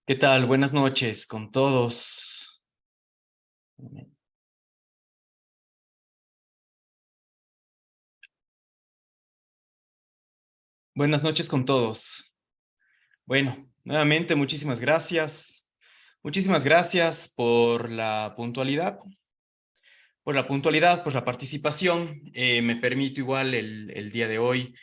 ¿Qué tal? Buenas noches con todos. Buenas noches con todos. Bueno, nuevamente muchísimas gracias. Muchísimas gracias por la puntualidad, por la participación. Me permito igual el día de hoy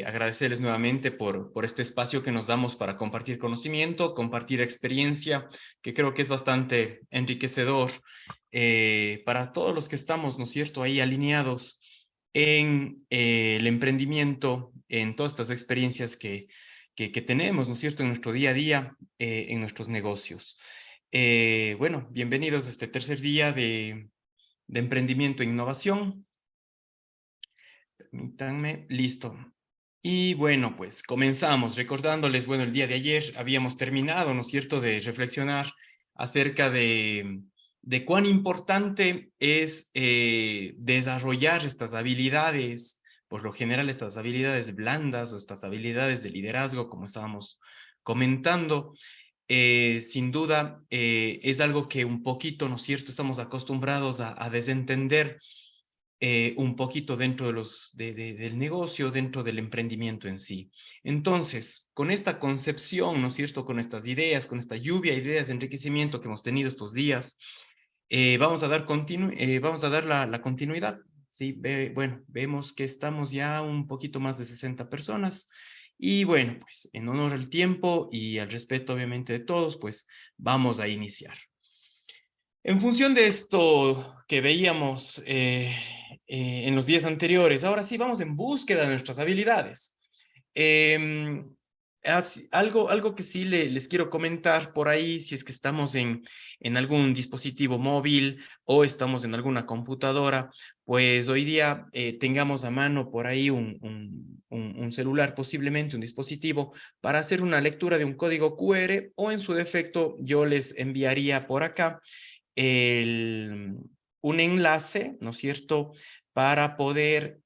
agradecerles nuevamente por este espacio que nos damos para compartir conocimiento, compartir experiencia, que creo que es bastante enriquecedor para todos los que estamos, ¿no es cierto?, ahí alineados en el emprendimiento, en todas estas experiencias que tenemos, ¿no es cierto?, en nuestro día a día, en nuestros negocios. Bueno, bienvenidos a este tercer día de emprendimiento e innovación. Permítanme, listo. Y bueno, pues comenzamos recordándoles, bueno, el día de ayer habíamos terminado, ¿no es cierto?, de reflexionar acerca de cuán importante es desarrollar estas habilidades, por lo general estas habilidades blandas o estas habilidades de liderazgo, como estábamos comentando. Sin duda, es algo que un poquito, ¿no es cierto?, estamos acostumbrados a desentender un poquito dentro del negocio, dentro del emprendimiento en sí. Entonces, con esta concepción, ¿no es cierto?, con estas ideas, con esta lluvia de ideas de enriquecimiento que hemos tenido estos días, vamos a dar la continuidad. Sí, bueno, vemos que estamos ya un poquito más de 60 personas. Y bueno, pues en honor al tiempo y al respeto obviamente de todos, pues vamos a iniciar. En función de esto que veíamos en los días anteriores, ahora sí vamos en búsqueda de nuestras habilidades. Eh, algo que sí les quiero comentar por ahí, si es que estamos en algún dispositivo móvil o estamos en alguna computadora, pues hoy día tengamos a mano por ahí un celular, posiblemente un dispositivo, para hacer una lectura de un código QR, o en su defecto yo les enviaría por acá el, un enlace, ¿no es cierto?, para poder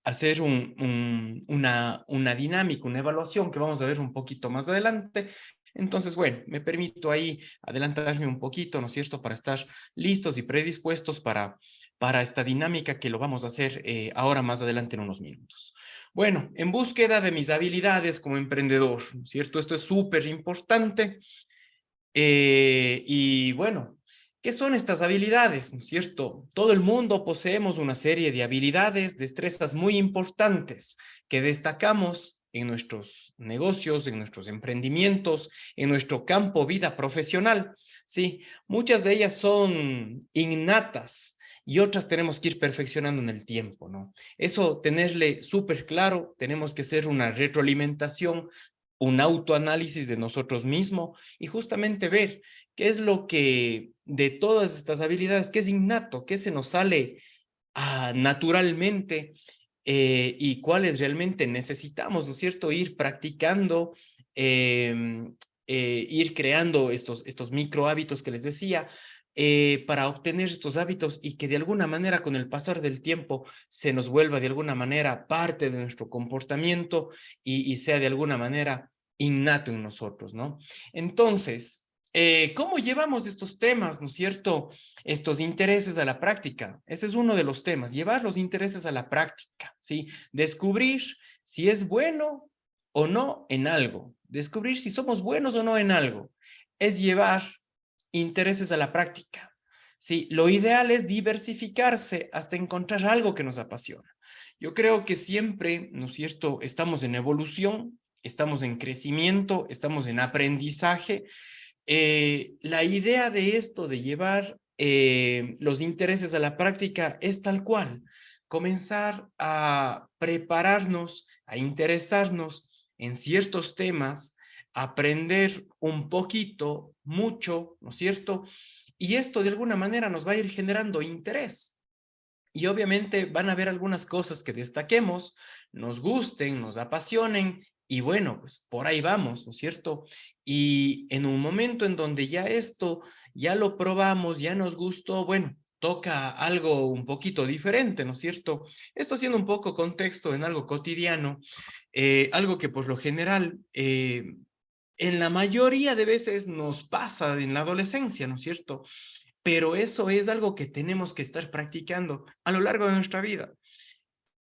hacer una dinámica, una evaluación que vamos a ver un poquito más adelante. Entonces, bueno, me permito ahí adelantarme un poquito, ¿no es cierto?, para estar listos y predispuestos para esta dinámica que lo vamos a hacer ahora más adelante en unos minutos. Bueno, en búsqueda de mis habilidades como emprendedor, ¿no es cierto? Esto es súper importante. Y bueno, ¿qué son estas habilidades? ¿No es cierto? Todo el mundo poseemos una serie de habilidades, destrezas muy importantes que destacamos en nuestros negocios, en nuestros emprendimientos, en nuestro campo vida profesional. Sí, muchas de ellas son innatas y otras tenemos que ir perfeccionando en el tiempo, ¿no? Eso tenerle súper claro, tenemos que hacer una retroalimentación, un autoanálisis de nosotros mismos y justamente ver qué es lo que de todas estas habilidades, qué es innato, qué se nos sale naturalmente, y cuáles realmente necesitamos, ¿no es cierto?, ir practicando, ir creando estos micro hábitos que les decía, para obtener estos hábitos y que de alguna manera con el pasar del tiempo se nos vuelva de alguna manera parte de nuestro comportamiento y sea de alguna manera innato en nosotros, ¿no? Entonces, ¿cómo llevamos estos temas, ¿no es cierto?, estos intereses a la práctica? Ese es uno de los temas, llevar los intereses a la práctica, ¿sí? Descubrir si es bueno o no en algo, descubrir si somos buenos o no en algo, es llevar intereses a la práctica, ¿sí? Lo ideal es diversificarse hasta encontrar algo que nos apasiona. Yo creo que siempre, ¿no es cierto?, estamos en evolución, estamos en crecimiento, estamos en aprendizaje. La idea de esto, de llevar los intereses a la práctica, es tal cual, comenzar a prepararnos, a interesarnos en ciertos temas, aprender un poquito, mucho, ¿no es cierto? Y esto de alguna manera nos va a ir generando interés. Y obviamente van a haber algunas cosas que destaquemos, nos gusten, nos apasionen, y bueno, pues por ahí vamos, ¿no es cierto? Y en un momento en donde ya esto, ya lo probamos, ya nos gustó, bueno, toca algo un poquito diferente, ¿no es cierto? Esto haciendo un poco contexto en algo cotidiano, algo que por lo general en la mayoría de veces nos pasa en la adolescencia, ¿no es cierto? Pero eso es algo que tenemos que estar practicando a lo largo de nuestra vida.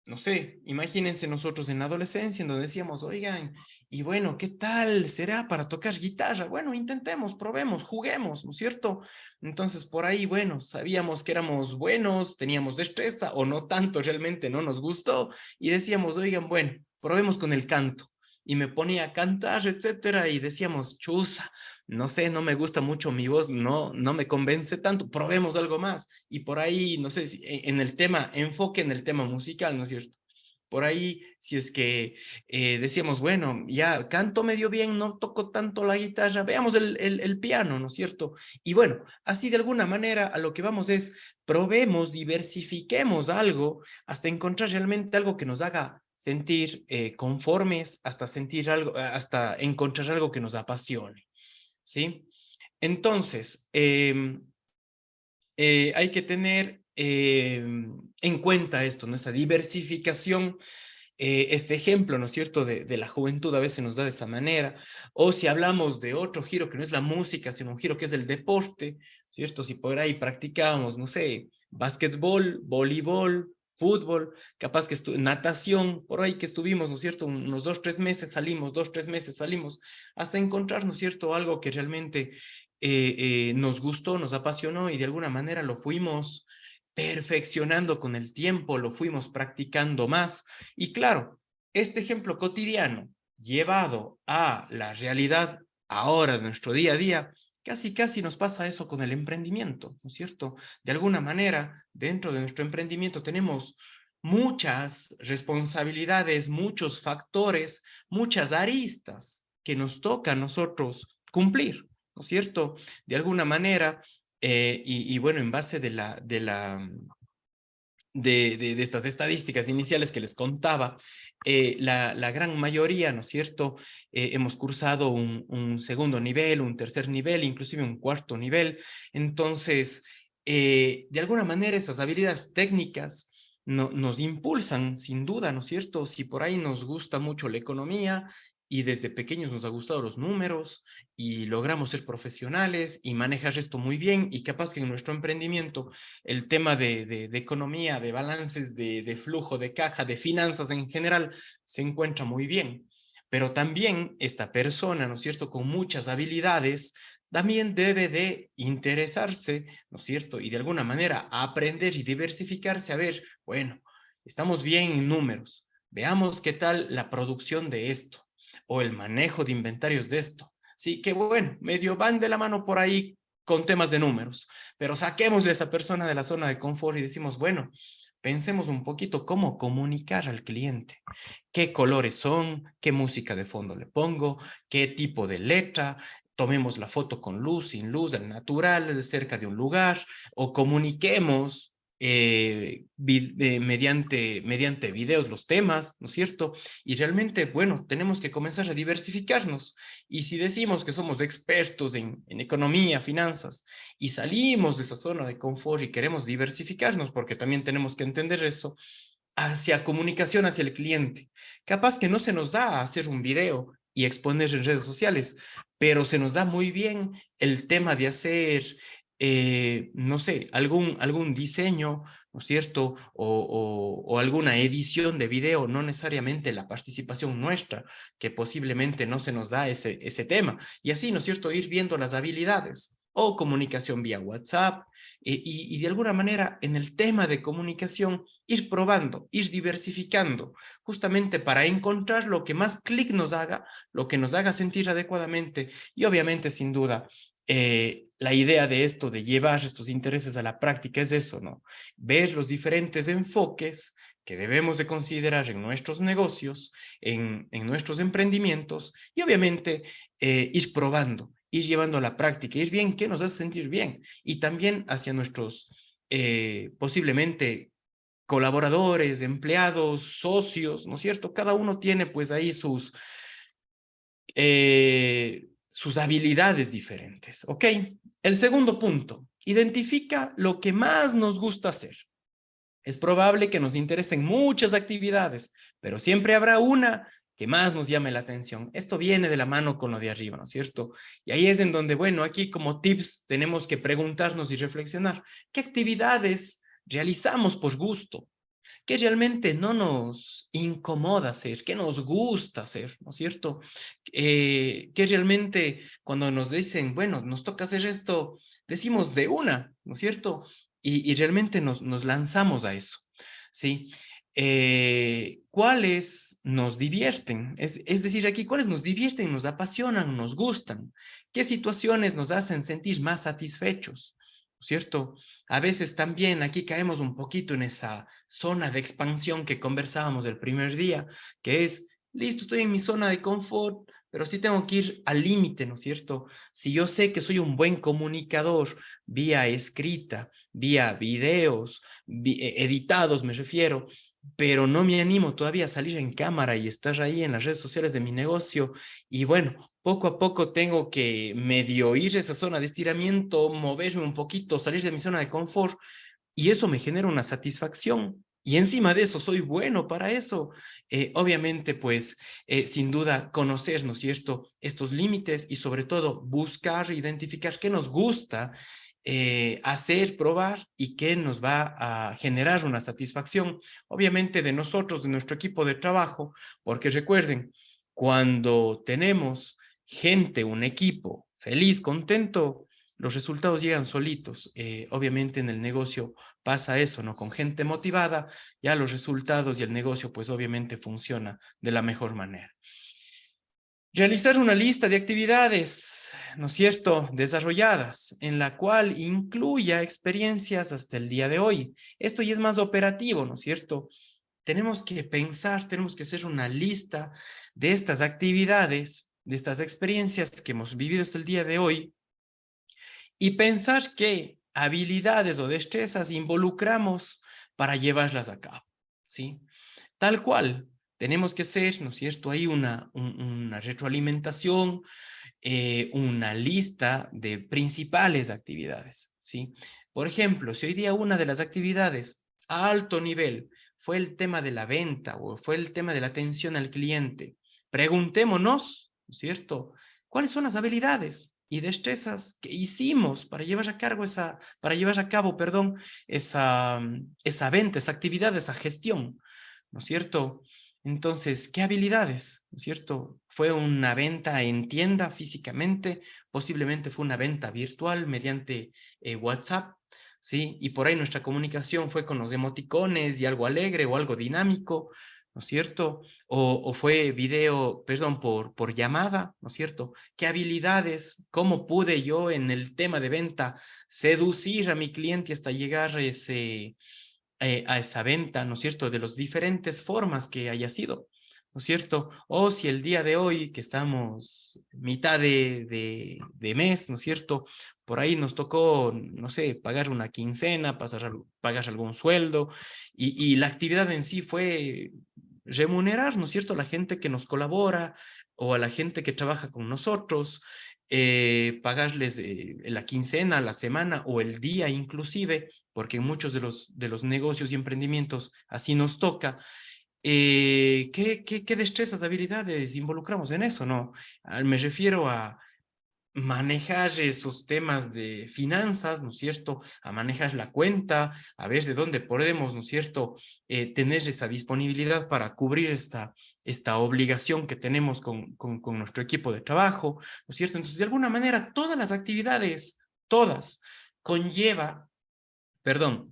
No sé, imagínense nosotros en la adolescencia, en donde decíamos, oigan, y bueno, ¿qué tal será para tocar guitarra? Bueno, intentemos, probemos, juguemos, ¿no es cierto? Entonces, por ahí, bueno, sabíamos que éramos buenos, teníamos destreza, o no tanto, realmente no nos gustó, y decíamos, oigan, bueno, probemos con el canto. Y me ponía a cantar, etcétera, y decíamos, chuza, no sé, no me gusta mucho mi voz, no me convence tanto, probemos algo más. Y por ahí, no sé, si en el tema, enfoque en el tema musical, ¿no es cierto? Por ahí, si es que decíamos, bueno, ya canto medio bien, no toco tanto la guitarra, veamos el piano, ¿no es cierto? Y bueno, así de alguna manera a lo que vamos es, probemos, diversifiquemos algo hasta encontrar realmente algo que nos haga sentir conformes, hasta sentir algo, hasta encontrar algo que nos apasione. ¿Sí? Entonces, hay que tener en cuenta esto, ¿no? Esta diversificación, este ejemplo, ¿no es cierto?, de la juventud a veces nos da de esa manera, o si hablamos de otro giro que no es la música, sino un giro que es el deporte, ¿cierto? Si por ahí practicábamos, no sé, básquetbol, voleibol, fútbol, capaz que natación, por ahí que estuvimos, ¿no es cierto?, unos 2, 3 meses salimos, 2, 3 meses salimos, hasta encontrar, ¿no es cierto?, algo que realmente nos gustó, nos apasionó y de alguna manera lo fuimos perfeccionando con el tiempo, lo fuimos practicando más. Y claro, este ejemplo cotidiano llevado a la realidad ahora de nuestro día a día, casi nos pasa eso con el emprendimiento, ¿no es cierto? De alguna manera, dentro de nuestro emprendimiento tenemos muchas responsabilidades, muchos factores, muchas aristas que nos toca a nosotros cumplir, ¿no es cierto? De alguna manera, y bueno, en base de estas estadísticas iniciales que les contaba, la gran mayoría, ¿no es cierto? Hemos cursado un segundo nivel, un tercer nivel, inclusive un cuarto nivel. Entonces, de alguna manera, esas habilidades técnicas nos impulsan, sin duda, ¿no es cierto? Si por ahí nos gusta mucho la economía y desde pequeños nos ha gustado los números y logramos ser profesionales y manejar esto muy bien y capaz que en nuestro emprendimiento el tema de economía, de balances, de flujo de caja, de finanzas en general, se encuentra muy bien. Pero también esta persona, ¿no es cierto?, con muchas habilidades, también debe de interesarse, ¿no es cierto?, y de alguna manera aprender y diversificarse a ver, bueno, estamos bien en números, veamos qué tal la producción de esto o el manejo de inventarios de esto. Sí, que bueno, medio van de la mano por ahí con temas de números, pero saquémosle a esa persona de la zona de confort y decimos, bueno, pensemos un poquito cómo comunicar al cliente, qué colores son, qué música de fondo le pongo, qué tipo de letra, tomemos la foto con luz, sin luz, al natural, cerca de un lugar, o comuniquemos mediante videos los temas, ¿no es cierto? Y realmente, bueno, tenemos que comenzar a diversificarnos. Y si decimos que somos expertos en economía, finanzas, y salimos de esa zona de confort y queremos diversificarnos, porque también tenemos que entender eso, hacia comunicación hacia el cliente. Capaz que no se nos da hacer un video y exponer en redes sociales, pero se nos da muy bien el tema de hacer, no sé, algún diseño, ¿no es cierto? O alguna edición de video, no necesariamente la participación nuestra, que posiblemente no se nos da ese tema. Y así, ¿no es cierto? Ir viendo las habilidades o comunicación vía WhatsApp, y de alguna manera en el tema de comunicación ir probando, ir diversificando, justamente para encontrar lo que más clic nos haga, lo que nos haga sentir adecuadamente y obviamente sin duda la idea de esto, de llevar estos intereses a la práctica es eso, ¿no? Ver los diferentes enfoques que debemos de considerar en nuestros negocios, en nuestros emprendimientos y obviamente ir probando, ir llevando a la práctica, ir bien qué nos hace sentir bien y también hacia nuestros posiblemente colaboradores, empleados, socios, ¿no es cierto? Cada uno tiene pues ahí sus habilidades diferentes, ¿ok? El segundo punto, Identifica lo que más nos gusta hacer. Es probable que nos interesen muchas actividades, pero siempre habrá una que más nos llame la atención. Esto viene de la mano con lo de arriba, ¿no es cierto? Y ahí es en donde, bueno, aquí como tips tenemos que preguntarnos y reflexionar, ¿qué actividades realizamos por gusto? ¿Qué realmente no nos incomoda hacer? ¿Qué nos gusta hacer? ¿No es cierto? ¿Qué realmente cuando nos dicen, bueno, nos toca hacer esto, decimos de una, ¿no es cierto? Y realmente nos lanzamos a eso, ¿sí? ¿Cuáles nos divierten? Es decir, aquí, ¿cuáles nos divierten, nos apasionan, nos gustan? ¿Qué situaciones nos hacen sentir más satisfechos? ¿No es cierto? A veces también aquí caemos un poquito en esa zona de expansión que conversábamos el primer día, que es, listo, estoy en mi zona de confort, pero sí tengo que ir al límite, ¿no es cierto? Si yo sé que soy un buen comunicador vía escrita, vía videos, editados me refiero, pero no me animo todavía a salir en cámara y estar ahí en las redes sociales de mi negocio. Y bueno, poco a poco tengo que medio ir a esa zona de estiramiento, moverme un poquito, salir de mi zona de confort y eso me genera una satisfacción. Y encima de eso, soy bueno para eso. Obviamente, pues, sin duda, conocer, ¿no es cierto?, estos límites y sobre todo buscar, identificar qué nos gusta hacer, probar y qué nos va a generar una satisfacción, obviamente de nosotros, de nuestro equipo de trabajo, porque recuerden, cuando tenemos gente, un equipo feliz, contento, los resultados llegan solitos. Obviamente en el negocio pasa eso, ¿no? Con gente motivada, ya los resultados y el negocio, pues obviamente funciona de la mejor manera. Realizar una lista de actividades, ¿no es cierto?, desarrolladas, en la cual incluya experiencias hasta el día de hoy. Esto ya es más operativo, ¿no es cierto? Tenemos que pensar, tenemos que hacer una lista de estas actividades, de estas experiencias que hemos vivido hasta el día de hoy, y pensar qué habilidades o destrezas involucramos para llevarlas a cabo, ¿sí? Tal cual, tenemos que hacer, ¿no es cierto?, hay una retroalimentación, una lista de principales actividades, ¿sí? Por ejemplo, si hoy día una de las actividades a alto nivel fue el tema de la venta o fue el tema de la atención al cliente, preguntémonos, ¿no es cierto?, ¿cuáles son las habilidades y destrezas que hicimos para llevar a cabo para llevar a cabo, perdón, esa venta, esa actividad, esa gestión, ¿no es cierto? Entonces, ¿qué habilidades? ¿No es cierto? ¿Fue una venta en tienda físicamente? Posiblemente fue una venta virtual mediante WhatsApp, ¿sí? Y por ahí nuestra comunicación fue con los emoticones y algo alegre o algo dinámico, ¿no es cierto? O fue video, perdón, por llamada, ¿no es cierto? ¿Qué habilidades? ¿Cómo pude yo en el tema de venta seducir a mi cliente hasta llegar a esa venta, ¿no es cierto?, de las diferentes formas que haya sido, ¿no es cierto? O si el día de hoy, que estamos mitad de mes, ¿no es cierto?, por ahí nos tocó, no sé, pagar una quincena, pagar algún sueldo, y la actividad en sí fue remunerar, ¿no es cierto?, a la gente que nos colabora o a la gente que trabaja con nosotros, pagarles la quincena, la semana o el día inclusive, porque en muchos de los negocios y emprendimientos así nos toca. ¿Qué destrezas, habilidades involucramos en eso, no? Me refiero a manejar esos temas de finanzas, ¿no es cierto? A manejar la cuenta, a ver de dónde podemos, ¿no es cierto? Tener esa disponibilidad para cubrir esta obligación que tenemos con nuestro equipo de trabajo, ¿no es cierto? Entonces, de alguna manera, todas las actividades, todas, conlleva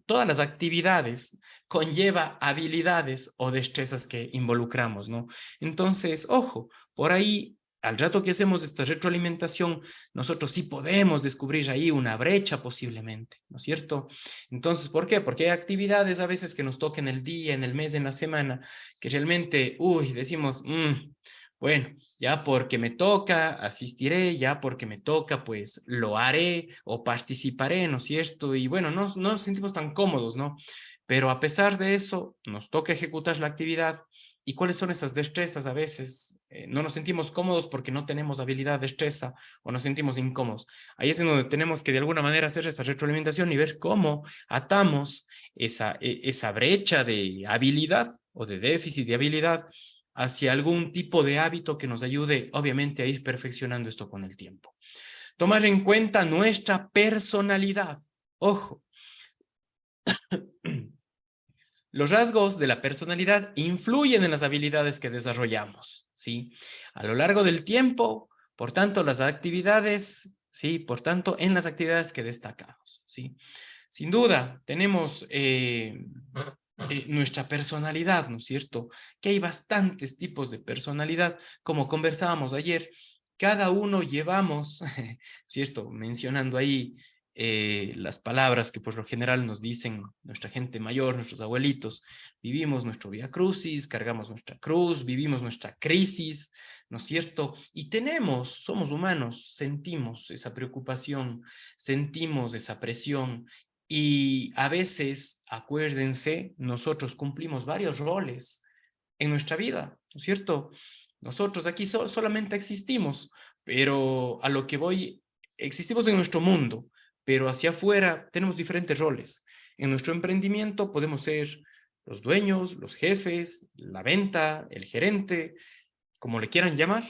todas las actividades conlleva habilidades o destrezas que involucramos, ¿no? Entonces, ojo, por ahí, al rato que hacemos esta retroalimentación, nosotros sí podemos descubrir ahí una brecha posiblemente, ¿no es cierto? Entonces, ¿por qué? Porque hay actividades a veces que nos toquen el día, en el mes, en la semana, que realmente, uy, decimos, bueno, ya porque me toca, asistiré, ya porque me toca, pues lo haré o participaré, ¿no es cierto? Y bueno, no nos sentimos tan cómodos, ¿no? Pero a pesar de eso, nos toca ejecutar la actividad ¿Y cuáles son esas destrezas? A veces no nos sentimos cómodos porque no tenemos habilidad de destreza o nos sentimos incómodos. Ahí es en donde tenemos que de alguna manera hacer esa retroalimentación y ver cómo atamos esa brecha de habilidad o de déficit de habilidad hacia algún tipo de hábito que nos ayude, obviamente, a ir perfeccionando esto con el tiempo. Tomar en cuenta nuestra personalidad. Ojo, los rasgos de la personalidad influyen en las habilidades que desarrollamos, ¿sí? A lo largo del tiempo, por tanto, las actividades, ¿sí? Por tanto, en las actividades que destacamos, ¿sí? Sin duda, tenemos nuestra personalidad, ¿no es cierto? Que hay bastantes tipos de personalidad, como conversábamos ayer, cada uno llevamos, ¿cierto? Mencionando ahí las palabras que por lo general nos dicen nuestra gente mayor, nuestros abuelitos, vivimos nuestro vía crucis, cargamos nuestra cruz, vivimos nuestra crisis, ¿no es cierto? Y somos humanos, sentimos esa preocupación, sentimos esa presión, y a veces, acuérdense, nosotros cumplimos varios roles en nuestra vida, ¿no es cierto? Nosotros aquí solamente existimos, pero a lo que voy, existimos en nuestro mundo, pero hacia afuera tenemos diferentes roles. En nuestro emprendimiento podemos ser los dueños, los jefes, la venta, el gerente, como le quieran llamar.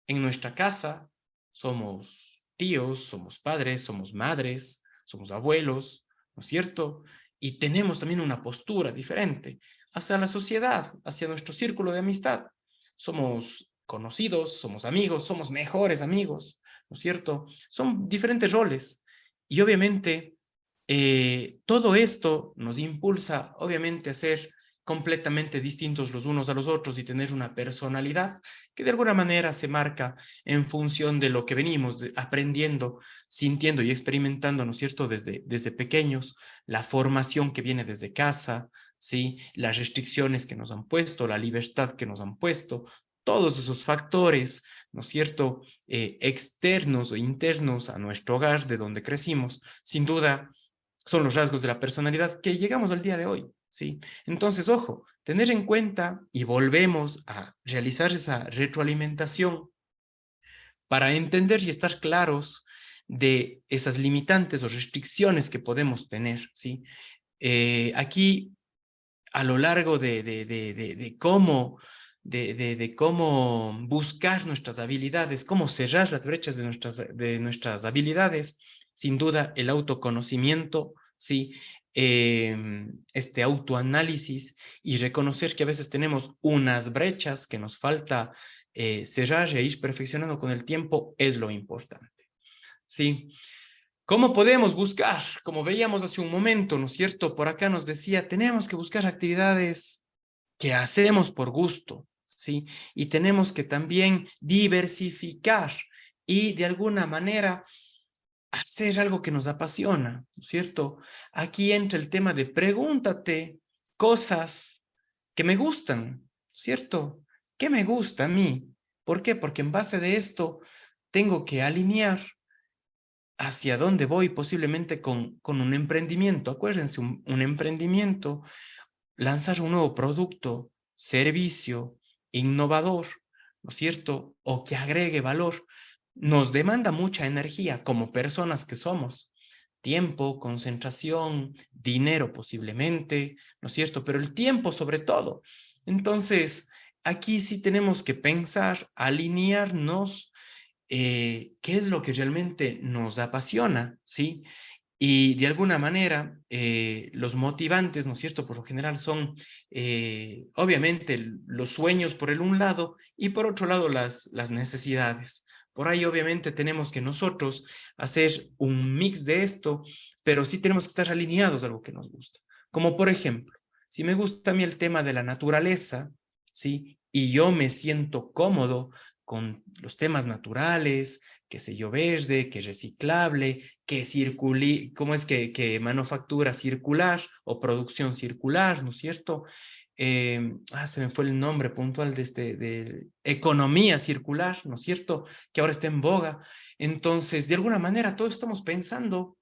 En nuestra casa somos tíos, somos padres, somos madres, somos abuelos, ¿no es cierto? Y tenemos también una postura diferente hacia la sociedad, hacia nuestro círculo de amistad. Somos conocidos, somos amigos, somos mejores amigos, ¿no es cierto? Son diferentes roles. Y obviamente todo esto nos impulsa, obviamente, a ser completamente distintos los unos a los otros y tener una personalidad que de alguna manera se marca en función de lo que venimos aprendiendo, sintiendo y experimentando, ¿no es cierto?, desde pequeños, la formación que viene desde casa, ¿sí? Las restricciones que nos han puesto, la libertad que nos han puesto, todos esos factores, ¿no es cierto?, externos o internos a nuestro hogar, de donde crecimos, sin duda son los rasgos de la personalidad que llegamos al día de hoy, ¿sí? Entonces, ojo, tener en cuenta y volvemos a realizar esa retroalimentación para entender y estar claros de esas limitantes o restricciones que podemos tener, ¿sí? Aquí, a lo largo de cómo buscar nuestras habilidades, cómo cerrar las brechas de nuestras habilidades, sin duda el autoconocimiento, ¿sí? Este autoanálisis y reconocer que a veces tenemos unas brechas que nos falta cerrar e ir perfeccionando con el tiempo es lo importante, ¿sí? ¿Cómo podemos buscar? Como veíamos hace un momento, ¿no es cierto? Por acá nos decía, tenemos que buscar actividades que hacemos por gusto, ¿sí? Y tenemos que también diversificar y de alguna manera hacer algo que nos apasiona, ¿no es cierto? Aquí entra el tema de pregúntate cosas que me gustan, ¿cierto? ¿Qué me gusta a mí? ¿Por qué? Porque en base de esto tengo que alinear hacia dónde voy posiblemente con un emprendimiento. Acuérdense, un emprendimiento, lanzar un nuevo producto, servicio, innovador, ¿no es cierto? O que agregue valor, nos demanda mucha energía como personas que somos. Tiempo, concentración, dinero posiblemente, ¿no es cierto? Pero el tiempo sobre todo. Entonces, aquí sí tenemos que pensar, alinearnos qué es lo que realmente nos apasiona, ¿sí? Y de alguna manera, los motivantes, ¿no es cierto? Por lo general son, obviamente, los sueños por el un lado y por otro lado las necesidades. Por ahí, obviamente, tenemos que nosotros hacer un mix de esto, pero sí tenemos que estar alineados a algo que nos gusta. Como por ejemplo, si me gusta a mí el tema de la naturaleza, ¿sí? Y yo me siento cómodo con los temas naturales, qué sé yo, verde, que reciclable, que ¿cómo es que manufactura circular o producción circular, ¿no es cierto? Se me fue el nombre puntual de economía circular, ¿no es cierto? Que ahora está en boga. Entonces, de alguna manera, todos estamos pensando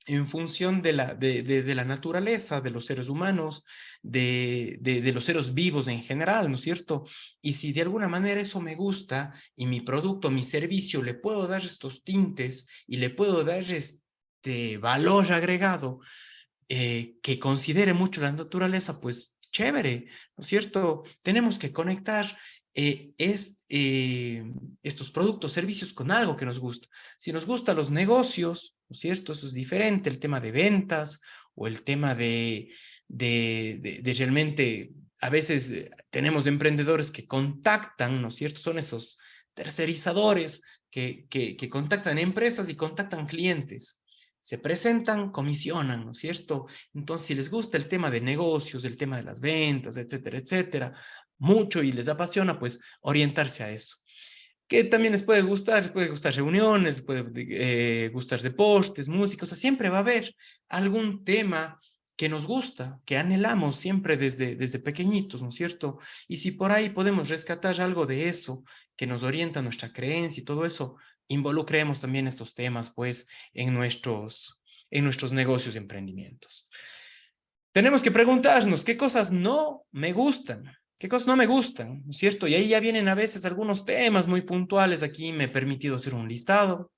en función de la naturaleza, de los seres humanos, de los seres vivos en general, ¿no es cierto? Y si de alguna manera eso me gusta y mi producto, mi servicio, le puedo dar estos tintes y le puedo dar este valor agregado que considere mucho la naturaleza, pues chévere, ¿no es cierto? Tenemos que conectar estos productos, servicios con algo que nos gusta. Si nos gustan los negocios, ¿no es cierto? Eso es diferente, el tema de ventas o el tema de realmente, a veces tenemos emprendedores que contactan, ¿no es cierto? Son esos tercerizadores que contactan empresas y contactan clientes. Se presentan, comisionan, ¿no es cierto? Entonces, si les gusta el tema de negocios, el tema de las ventas, etcétera, etcétera, mucho y les apasiona, pues orientarse a eso. Que también les puede gustar reuniones, les puede gustar deportes, música, o sea, siempre va a haber algún tema que nos gusta, que anhelamos siempre desde pequeñitos, ¿no es cierto? Y si por ahí podemos rescatar algo de eso, que nos orienta nuestra creencia y todo eso, involucremos también estos temas, pues, en nuestros negocios y emprendimientos. Tenemos que preguntarnos qué cosas no me gustan, qué cosas no me gustan, ¿no es cierto? Y ahí ya vienen a veces algunos temas muy puntuales. Aquí me he permitido hacer un listado.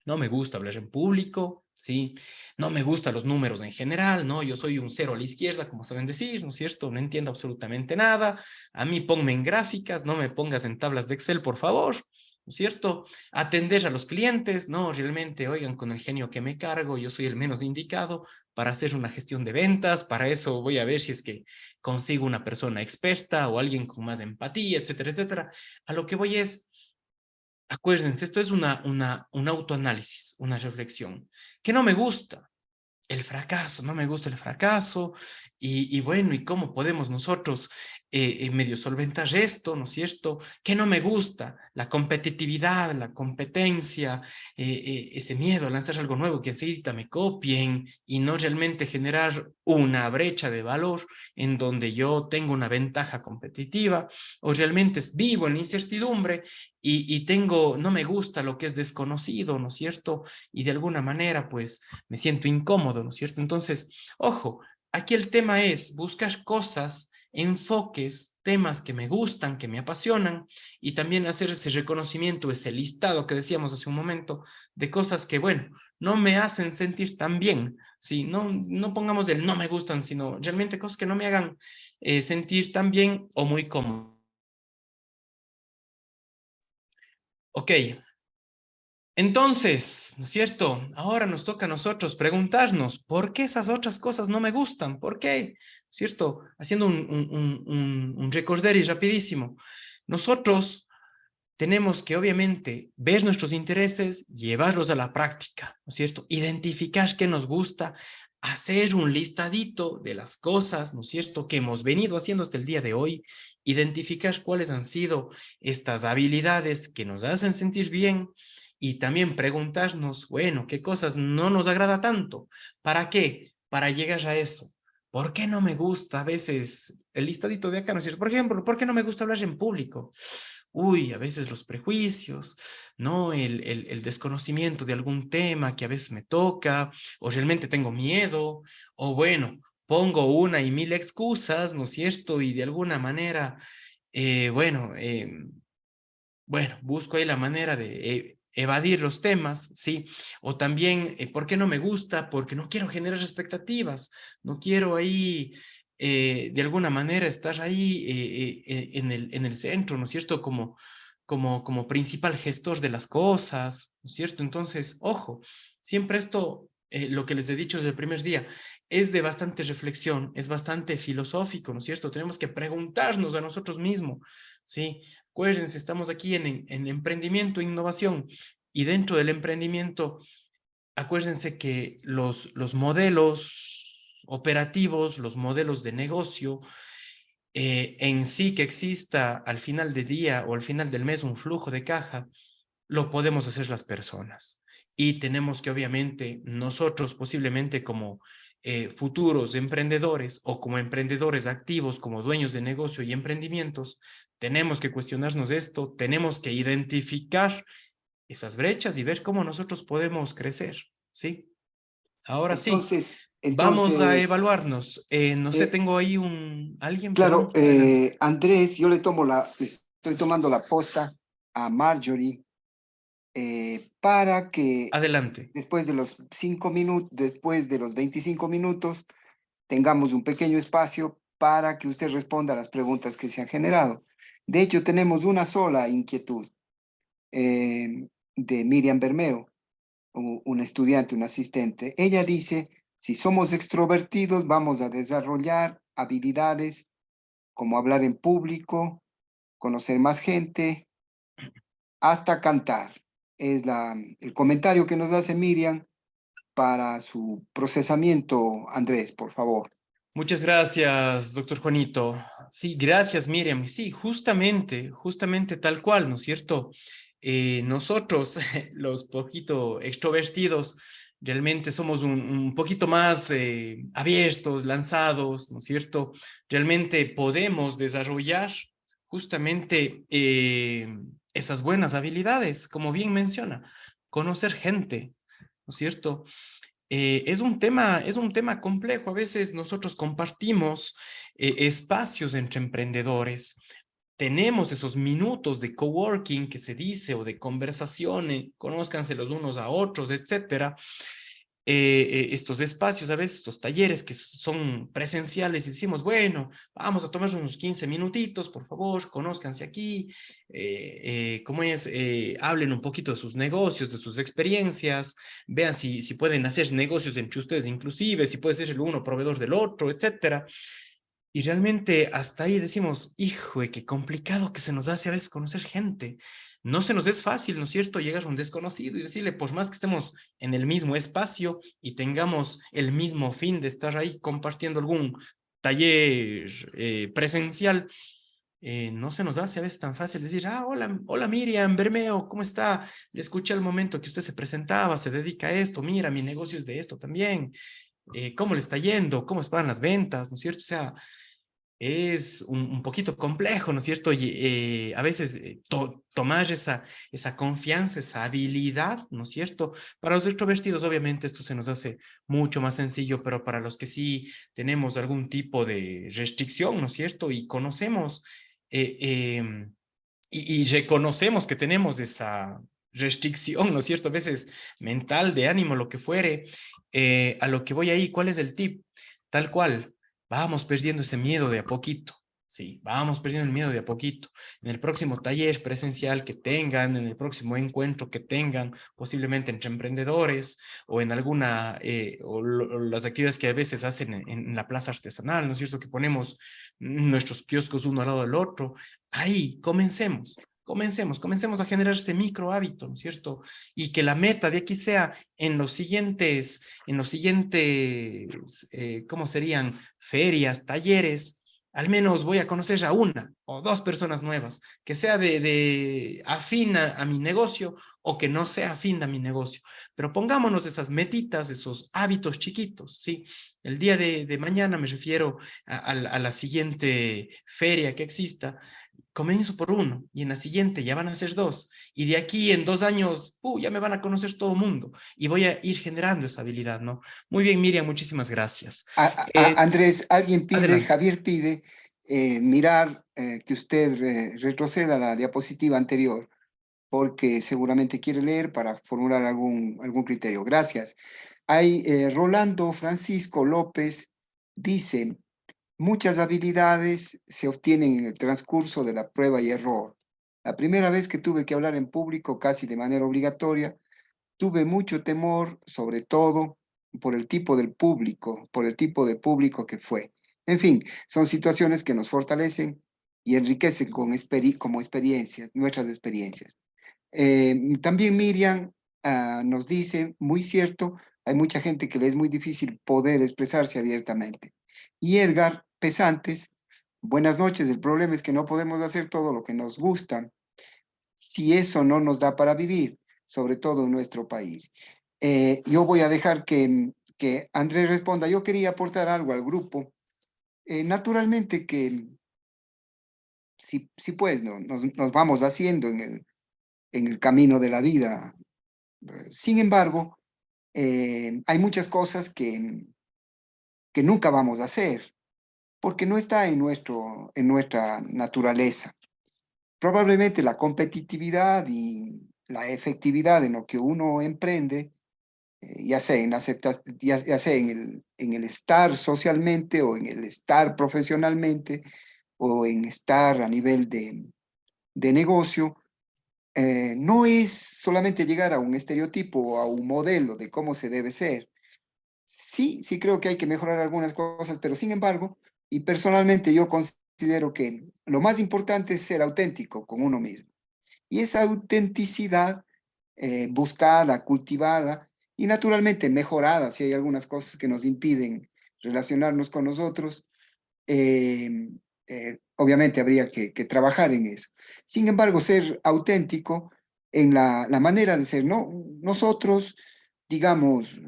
No me gusta hablar en público, ¿sí? No me gustan los números en general, ¿no? Yo soy un cero a la izquierda, como saben decir, ¿no es cierto? No entiendo absolutamente nada. A mí ponme en gráficas, no me pongas en tablas de Excel, por favor, ¿no es cierto? Atender a los clientes, no, realmente, oigan, con el genio que me cargo, yo soy el menos indicado para hacer una gestión de ventas. Para eso voy a ver si es que consigo una persona experta o alguien con más empatía, etcétera, etcétera. A lo que voy es, acuérdense, esto es un autoanálisis, una reflexión. ¿Qué no me gusta? El fracaso, no me gusta el fracaso, y bueno, ¿y cómo podemos nosotros medio solventar esto, ¿no es cierto? ¿Qué no me gusta? La competitividad, la competencia, ese miedo a lanzar algo nuevo, que enseguida me copien y no realmente generar una brecha de valor en donde yo tengo una ventaja competitiva, o realmente vivo en la incertidumbre y tengo, no me gusta lo que es desconocido, ¿no es cierto? Y de alguna manera, pues me siento incómodo, ¿no es cierto? Entonces, ojo, aquí el tema es buscar cosas, enfoques, temas que me gustan, que me apasionan, y también hacer ese reconocimiento, ese listado que decíamos hace un momento, de cosas que, bueno, no me hacen sentir tan bien, ¿sí? No pongamos el no me gustan, sino realmente cosas que no me hagan sentir tan bien o muy cómodo. Ok, entonces, ¿no es cierto? Ahora nos toca a nosotros preguntarnos, ¿por qué esas otras cosas no me gustan? ¿Por qué? ¿Cierto? Haciendo un recorderis rapidísimo. Nosotros tenemos que obviamente ver nuestros intereses, llevarlos a la práctica, ¿no es cierto? Identificar qué nos gusta, hacer un listadito de las cosas, ¿no es cierto?, que hemos venido haciendo hasta el día de hoy, identificar cuáles han sido estas habilidades que nos hacen sentir bien y también preguntarnos, bueno, qué cosas no nos agrada tanto. ¿Para qué? Para llegar a eso. ¿Por qué no me gusta a veces el listadito de acá, no es cierto? Por ejemplo, ¿por qué no me gusta hablar en público? Uy, a veces los prejuicios, ¿no? El desconocimiento de algún tema que a veces me toca, o realmente tengo miedo, o bueno, pongo una y mil excusas, ¿no es cierto? Y de alguna manera, bueno, bueno, busco ahí la manera de evadir los temas, ¿sí? O también, ¿por qué no me gusta? Porque no quiero generar expectativas, no quiero ahí, de alguna manera, estar ahí en el centro, ¿no es cierto? Como principal gestor de las cosas, ¿no es cierto? Entonces, ojo, siempre esto, lo que les he dicho desde el primer día, es de bastante reflexión, es bastante filosófico, ¿no es cierto? Tenemos que preguntarnos a nosotros mismos, ¿sí? Acuérdense, estamos aquí en emprendimiento e innovación, y dentro del emprendimiento, acuérdense que los modelos operativos, los modelos de negocio, en sí que exista al final del día o al final del mes un flujo de caja, lo podemos hacer las personas. Y tenemos que, obviamente, nosotros posiblemente como futuros emprendedores o como emprendedores activos, como dueños de negocio y emprendimientos, tenemos que cuestionarnos esto, tenemos que identificar esas brechas y ver cómo nosotros podemos crecer, ¿sí? Ahora sí, Entonces, vamos a entonces, evaluarnos. No sé, eh, tengo ahí alguien, claro, perdón, adelante. Andrés, yo le estoy tomando la posta a Marjorie para que Adelante. después de los 5 minutos, después de los 25 minutos, tengamos un pequeño espacio para que usted responda a las preguntas que se han generado. De hecho, tenemos una sola inquietud de Miriam Bermeo, una estudiante, una asistente. Ella dice, si somos extrovertidos, vamos a desarrollar habilidades como hablar en público, conocer más gente, hasta cantar. Es el comentario que nos hace Miriam para su procesamiento. Andrés, por favor. Muchas gracias, doctor Juanito. Sí, gracias, Miriam. Sí, justamente tal cual, ¿no es cierto? Nosotros, los poquito extrovertidos, realmente somos un poquito más abiertos, lanzados, ¿no es cierto? Realmente podemos desarrollar justamente esas buenas habilidades, como bien menciona, conocer gente, ¿no es cierto? Es un tema complejo. A veces nosotros compartimos espacios entre emprendedores. Tenemos esos minutos de coworking que se dice o de conversación, conózcanse los unos a otros, etcétera, estos espacios, a veces estos talleres que son presenciales y decimos, bueno, vamos a tomar unos 15 minutitos, por favor, conózcanse aquí, cómo es, hablen un poquito de sus negocios, de sus experiencias, vean si pueden hacer negocios entre ustedes inclusive, si puede ser el uno proveedor del otro, etcétera. Y realmente hasta ahí decimos, hijo, qué complicado que se nos hace a veces conocer gente. No se nos es fácil, ¿no es cierto?, llegar a un desconocido y decirle, por más que estemos en el mismo espacio y tengamos el mismo fin de estar ahí compartiendo algún taller presencial, no se nos hace a veces tan fácil decir, hola, hola Miriam Bermeo, ¿cómo está? Le escuché al momento que usted se presentaba, se dedica a esto, mira, mi negocio es de esto también. ¿Cómo le está yendo? ¿Cómo están las ventas? ¿No es cierto? O sea, es un poquito complejo, ¿no es cierto? Y a veces tomar esa confianza, esa habilidad, ¿no es cierto? Para los extrovertidos, obviamente, esto se nos hace mucho más sencillo, pero para los que sí tenemos algún tipo de restricción, ¿no es cierto? Y conocemos eh, y reconocemos que tenemos esa restricción, ¿no es cierto? A veces mental, de ánimo, lo que fuere, a lo que voy ahí, ¿cuál es el tip? Tal cual, vamos perdiendo ese miedo de a poquito, sí, vamos perdiendo el miedo de a poquito. En el próximo taller presencial que tengan, en el próximo encuentro que tengan, posiblemente entre emprendedores o en alguna, o las actividades que a veces hacen en la plaza artesanal, ¿no es cierto? Que ponemos nuestros kioscos uno al lado del otro. Ahí, comencemos a generar ese micro hábito, ¿no es cierto? Y que la meta de aquí sea en los siguientes, ¿cómo serían? Ferias, talleres, al menos voy a conocer a una o dos personas nuevas, que sea de afín a mi negocio o que no sea afín a mi negocio. Pero pongámonos esas metitas, esos hábitos chiquitos, ¿sí? El día de mañana me refiero a la siguiente feria que exista, comienzo por uno y en la siguiente ya van a ser dos y de aquí en 2 años ya me van a conocer todo el mundo y voy a ir generando esa habilidad, ¿no? Muy bien, Miriam, muchísimas gracias. Andrés, alguien pide, Adelante. Javier pide, mirar que usted retroceda a la diapositiva anterior, porque seguramente quiere leer para formular algún criterio. Gracias. Hay Rolando Francisco López dice, muchas habilidades se obtienen en el transcurso de la prueba y error. La primera vez que tuve que hablar en público casi de manera obligatoria, tuve mucho temor, sobre todo por el tipo del público, por el tipo de público que fue. En fin, son situaciones que nos fortalecen y enriquecen como experiencias, nuestras experiencias. También Miriam nos dice, muy cierto, hay mucha gente que le es muy difícil poder expresarse abiertamente. Y Edgar Pesantes, buenas noches, el problema es que no podemos hacer todo lo que nos gusta si eso no nos da para vivir, sobre todo en nuestro país. Yo voy a dejar que Andrés responda. Yo quería aportar algo al grupo. Naturalmente que si pues no, nos vamos haciendo en el camino de la vida. Sin embargo, hay muchas cosas que nunca vamos a hacer, porque no está en nuestra naturaleza. Probablemente la competitividad y la efectividad en lo que uno emprende, ya sea ya sea en el estar socialmente o en el estar profesionalmente o en estar a nivel de negocio, no es solamente llegar a un estereotipo o a un modelo de cómo se debe ser. Sí, sí creo que hay que mejorar algunas cosas, pero sin embargo, y personalmente yo considero que lo más importante es ser auténtico con uno mismo. Y esa autenticidad buscada, cultivada y naturalmente mejorada, si hay algunas cosas que nos impiden relacionarnos con nosotros, eh, obviamente habría que trabajar en eso. Sin embargo, ser auténtico en la manera de ser, ¿no? Nosotros, digamos,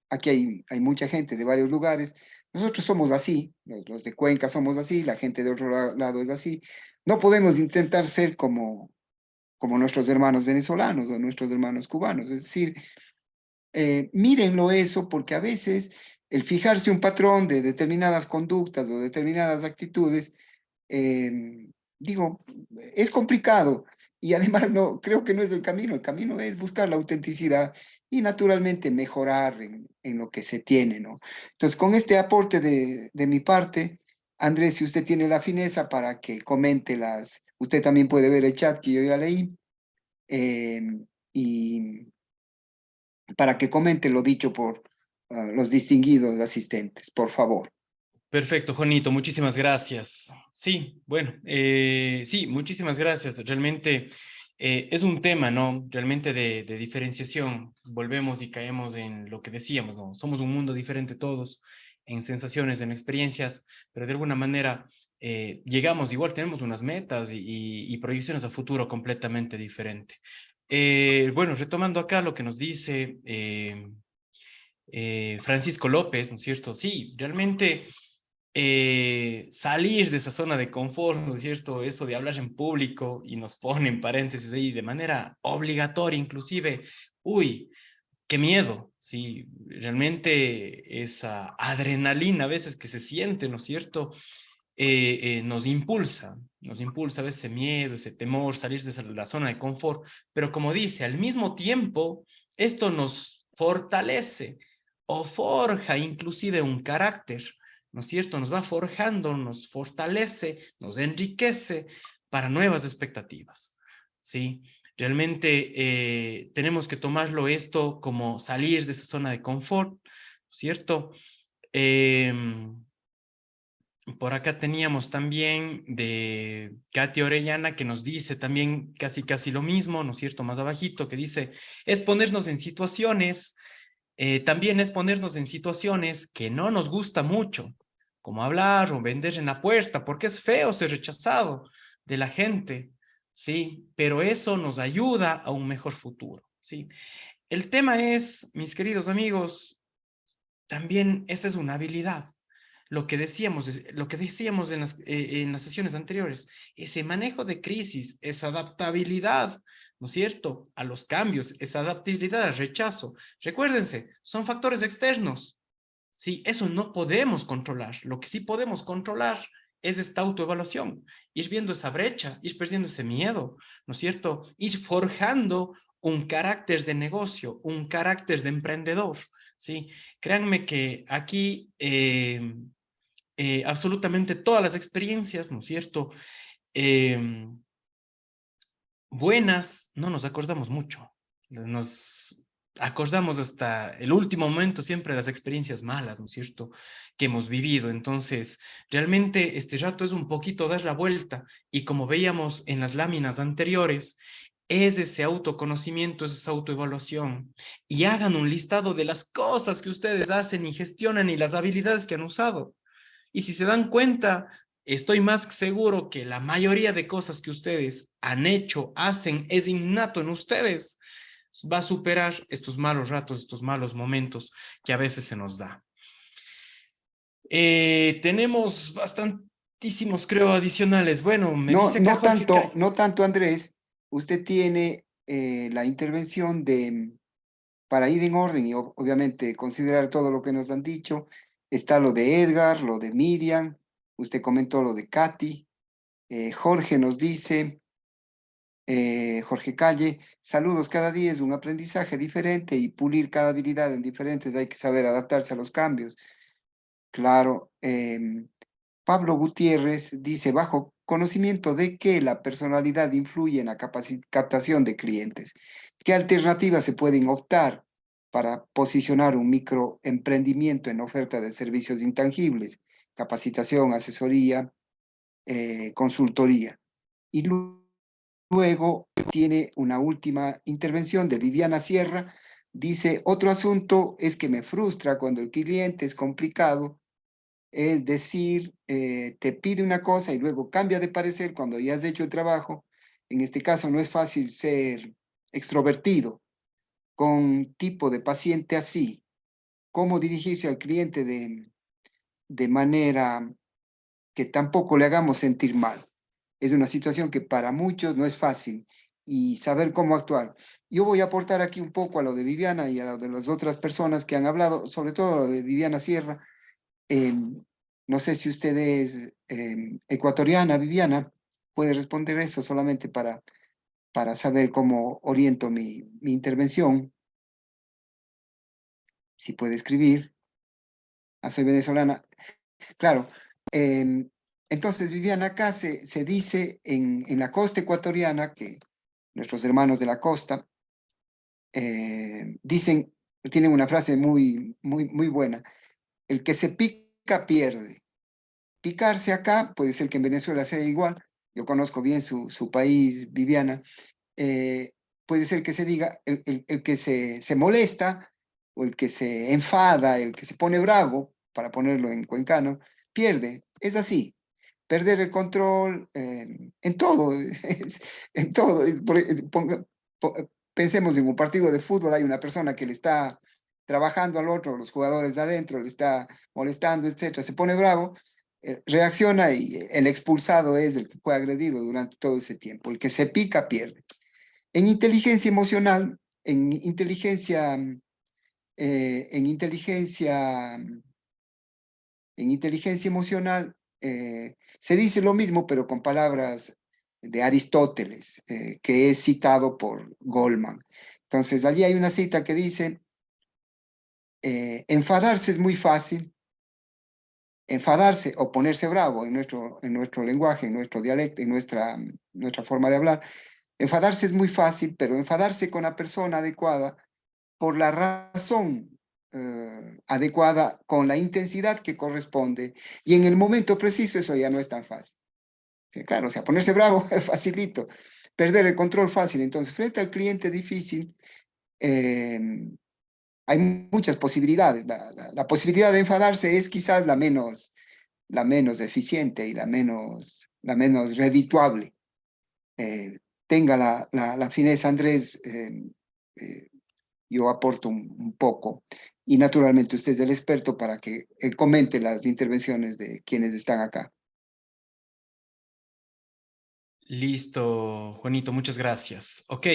aquí hay mucha gente de varios lugares, nosotros somos así, los de Cuenca somos así, la gente de otro lado es así. No podemos intentar ser como nuestros hermanos venezolanos o nuestros hermanos cubanos. Es decir, mírenlo eso porque a veces el fijarse un patrón de determinadas conductas o determinadas actitudes, eh, digo, es complicado y además no, creo que no es el camino es buscar la autenticidad y naturalmente mejorar en lo que se tiene, ¿no? Entonces, con este aporte de mi parte, Andrés, si usted tiene la fineza para que comente usted también puede ver el chat que yo ya leí, eh, y para que comente lo dicho por los distinguidos asistentes, por favor. Perfecto, Juanito, muchísimas gracias. Sí, bueno, sí, muchísimas gracias. Realmente es un tema, ¿no? Realmente de diferenciación. Volvemos y caemos en lo que decíamos, ¿no? Somos un mundo diferente todos, en sensaciones, en experiencias, pero de alguna manera llegamos, igual tenemos unas metas y proyecciones a futuro completamente diferente. Bueno, retomando acá lo que nos dice Francisco López, ¿no es cierto? Sí, realmente salir de esa zona de confort, ¿no es cierto? Eso de hablar en público y nos ponen paréntesis ahí de manera obligatoria, inclusive, uy, qué miedo, sí, realmente esa adrenalina a veces que se siente, ¿no es cierto? Nos impulsa a veces ese miedo, ese temor, salir de la zona de confort, pero como dice, al mismo tiempo, esto nos fortalece o forja inclusive un carácter, ¿no es cierto? Nos va forjando, nos fortalece, nos enriquece para nuevas expectativas, ¿sí? Realmente tenemos que tomarlo esto como salir de esa zona de confort, ¿cierto? Eh, por acá teníamos también de Katy Orellana que nos dice también casi lo mismo, ¿no es cierto? Más abajito, que dice, es ponernos en situaciones, también es ponernos en situaciones que no nos gusta mucho, como hablar o vender en la puerta, porque es feo ser rechazado de la gente, ¿sí? Pero eso nos ayuda a un mejor futuro, ¿sí? El tema es, mis queridos amigos, también esa es una habilidad lo que decíamos en las sesiones anteriores, ese manejo de crisis, esa adaptabilidad, ¿no es cierto?, a los cambios, esa adaptabilidad al rechazo. Recuérdense, son factores externos. Sí, eso no podemos controlar. Lo que sí podemos controlar es esta autoevaluación, ir viendo esa brecha, ir perdiendo ese miedo, ¿no es cierto? Ir forjando un carácter de negocio, un carácter de emprendedor, ¿sí? Créanme que aquí absolutamente todas las experiencias, ¿no es cierto? Eh, buenas, no nos acordamos mucho. Nos acordamos hasta el último momento siempre de las experiencias malas, ¿no es cierto? Que hemos vivido. Entonces, realmente este rato es un poquito dar la vuelta y como veíamos en las láminas anteriores, es ese autoconocimiento, es esa autoevaluación. Y hagan un listado de las cosas que ustedes hacen y gestionan y las habilidades que han usado. Y si se dan cuenta, estoy más seguro que la mayoría de cosas que ustedes han hecho, hacen, es innato en ustedes. Va a superar estos malos ratos, estos malos momentos que a veces se nos da. Tenemos bastantísimos, creo, adicionales. Bueno, me No, dice acá Jorge Cay. no tanto, Andrés. Usted tiene la intervención para ir en orden y obviamente considerar todo lo que nos han dicho, está lo de Edgar, lo de Miriam, usted comentó lo de Katy, Jorge nos dice, Jorge Calle, saludos, cada día es un aprendizaje diferente y pulir cada habilidad en diferentes, hay que saber adaptarse a los cambios. Claro, Pablo Gutiérrez dice, bajo conocimiento de que la personalidad influye en la captación de clientes, ¿qué alternativas se pueden optar para posicionar un microemprendimiento en oferta de servicios intangibles, capacitación, asesoría, consultoría? Y luego tiene una última intervención de Viviana Sierra. Dice, otro asunto es que me frustra cuando el cliente es complicado, es decir, te pide una cosa y luego cambia de parecer cuando ya has hecho el trabajo. En este caso no es fácil ser extrovertido con tipo de paciente así. ¿Cómo dirigirse al cliente de manera que tampoco le hagamos sentir mal? Es una situación que para muchos no es fácil y saber cómo actuar. Yo voy a aportar aquí un poco a lo de Viviana y a lo de las otras personas que han hablado, sobre todo a lo de Viviana Sierra. No sé si usted es ecuatoriana, Viviana, puede responder eso solamente para saber cómo oriento mi intervención. Si puede escribir. Ah, soy venezolana. Claro. Entonces, Viviana, acá se dice en la costa ecuatoriana que nuestros hermanos de la costa dicen, tienen una frase muy buena, el que se pica pierde. Picarse acá, puede ser que en Venezuela sea igual, yo conozco bien su país, Viviana, eh, puede ser que se diga, el que se molesta, o el que se enfada, el que se pone bravo, para ponerlo en cuencano, pierde, es así. Perder el control en todo, en todo. Pensemos en un partido de fútbol, hay una persona que le está trabajando al otro, los jugadores de adentro, le está molestando, etcétera, se pone bravo, reacciona y el expulsado es el que fue agredido durante todo ese tiempo. El que se pica pierde. En inteligencia emocional, en inteligencia, en inteligencia, en inteligencia emocional, se dice lo mismo, pero con palabras de Aristóteles, que es citado por Goldman. Entonces, allí hay una cita que dice, enfadarse es muy fácil, enfadarse o ponerse bravo en nuestro lenguaje, en nuestro dialecto, en nuestra forma de hablar. Enfadarse es muy fácil, pero enfadarse con la persona adecuada, por la razón adecuada, con la intensidad que corresponde, y en el momento preciso, eso ya no es tan fácil. Sí, claro, o sea, ponerse bravo es facilito, perder el control fácil. Entonces, frente al cliente difícil, eh, hay muchas posibilidades. La posibilidad de enfadarse es quizás la menos eficiente y la menos redituable. Tenga la fineza, Andrés, yo aporto un poco. Y naturalmente usted es el experto para que comente las intervenciones de quienes están acá. Listo, Juanito, muchas gracias. Ok,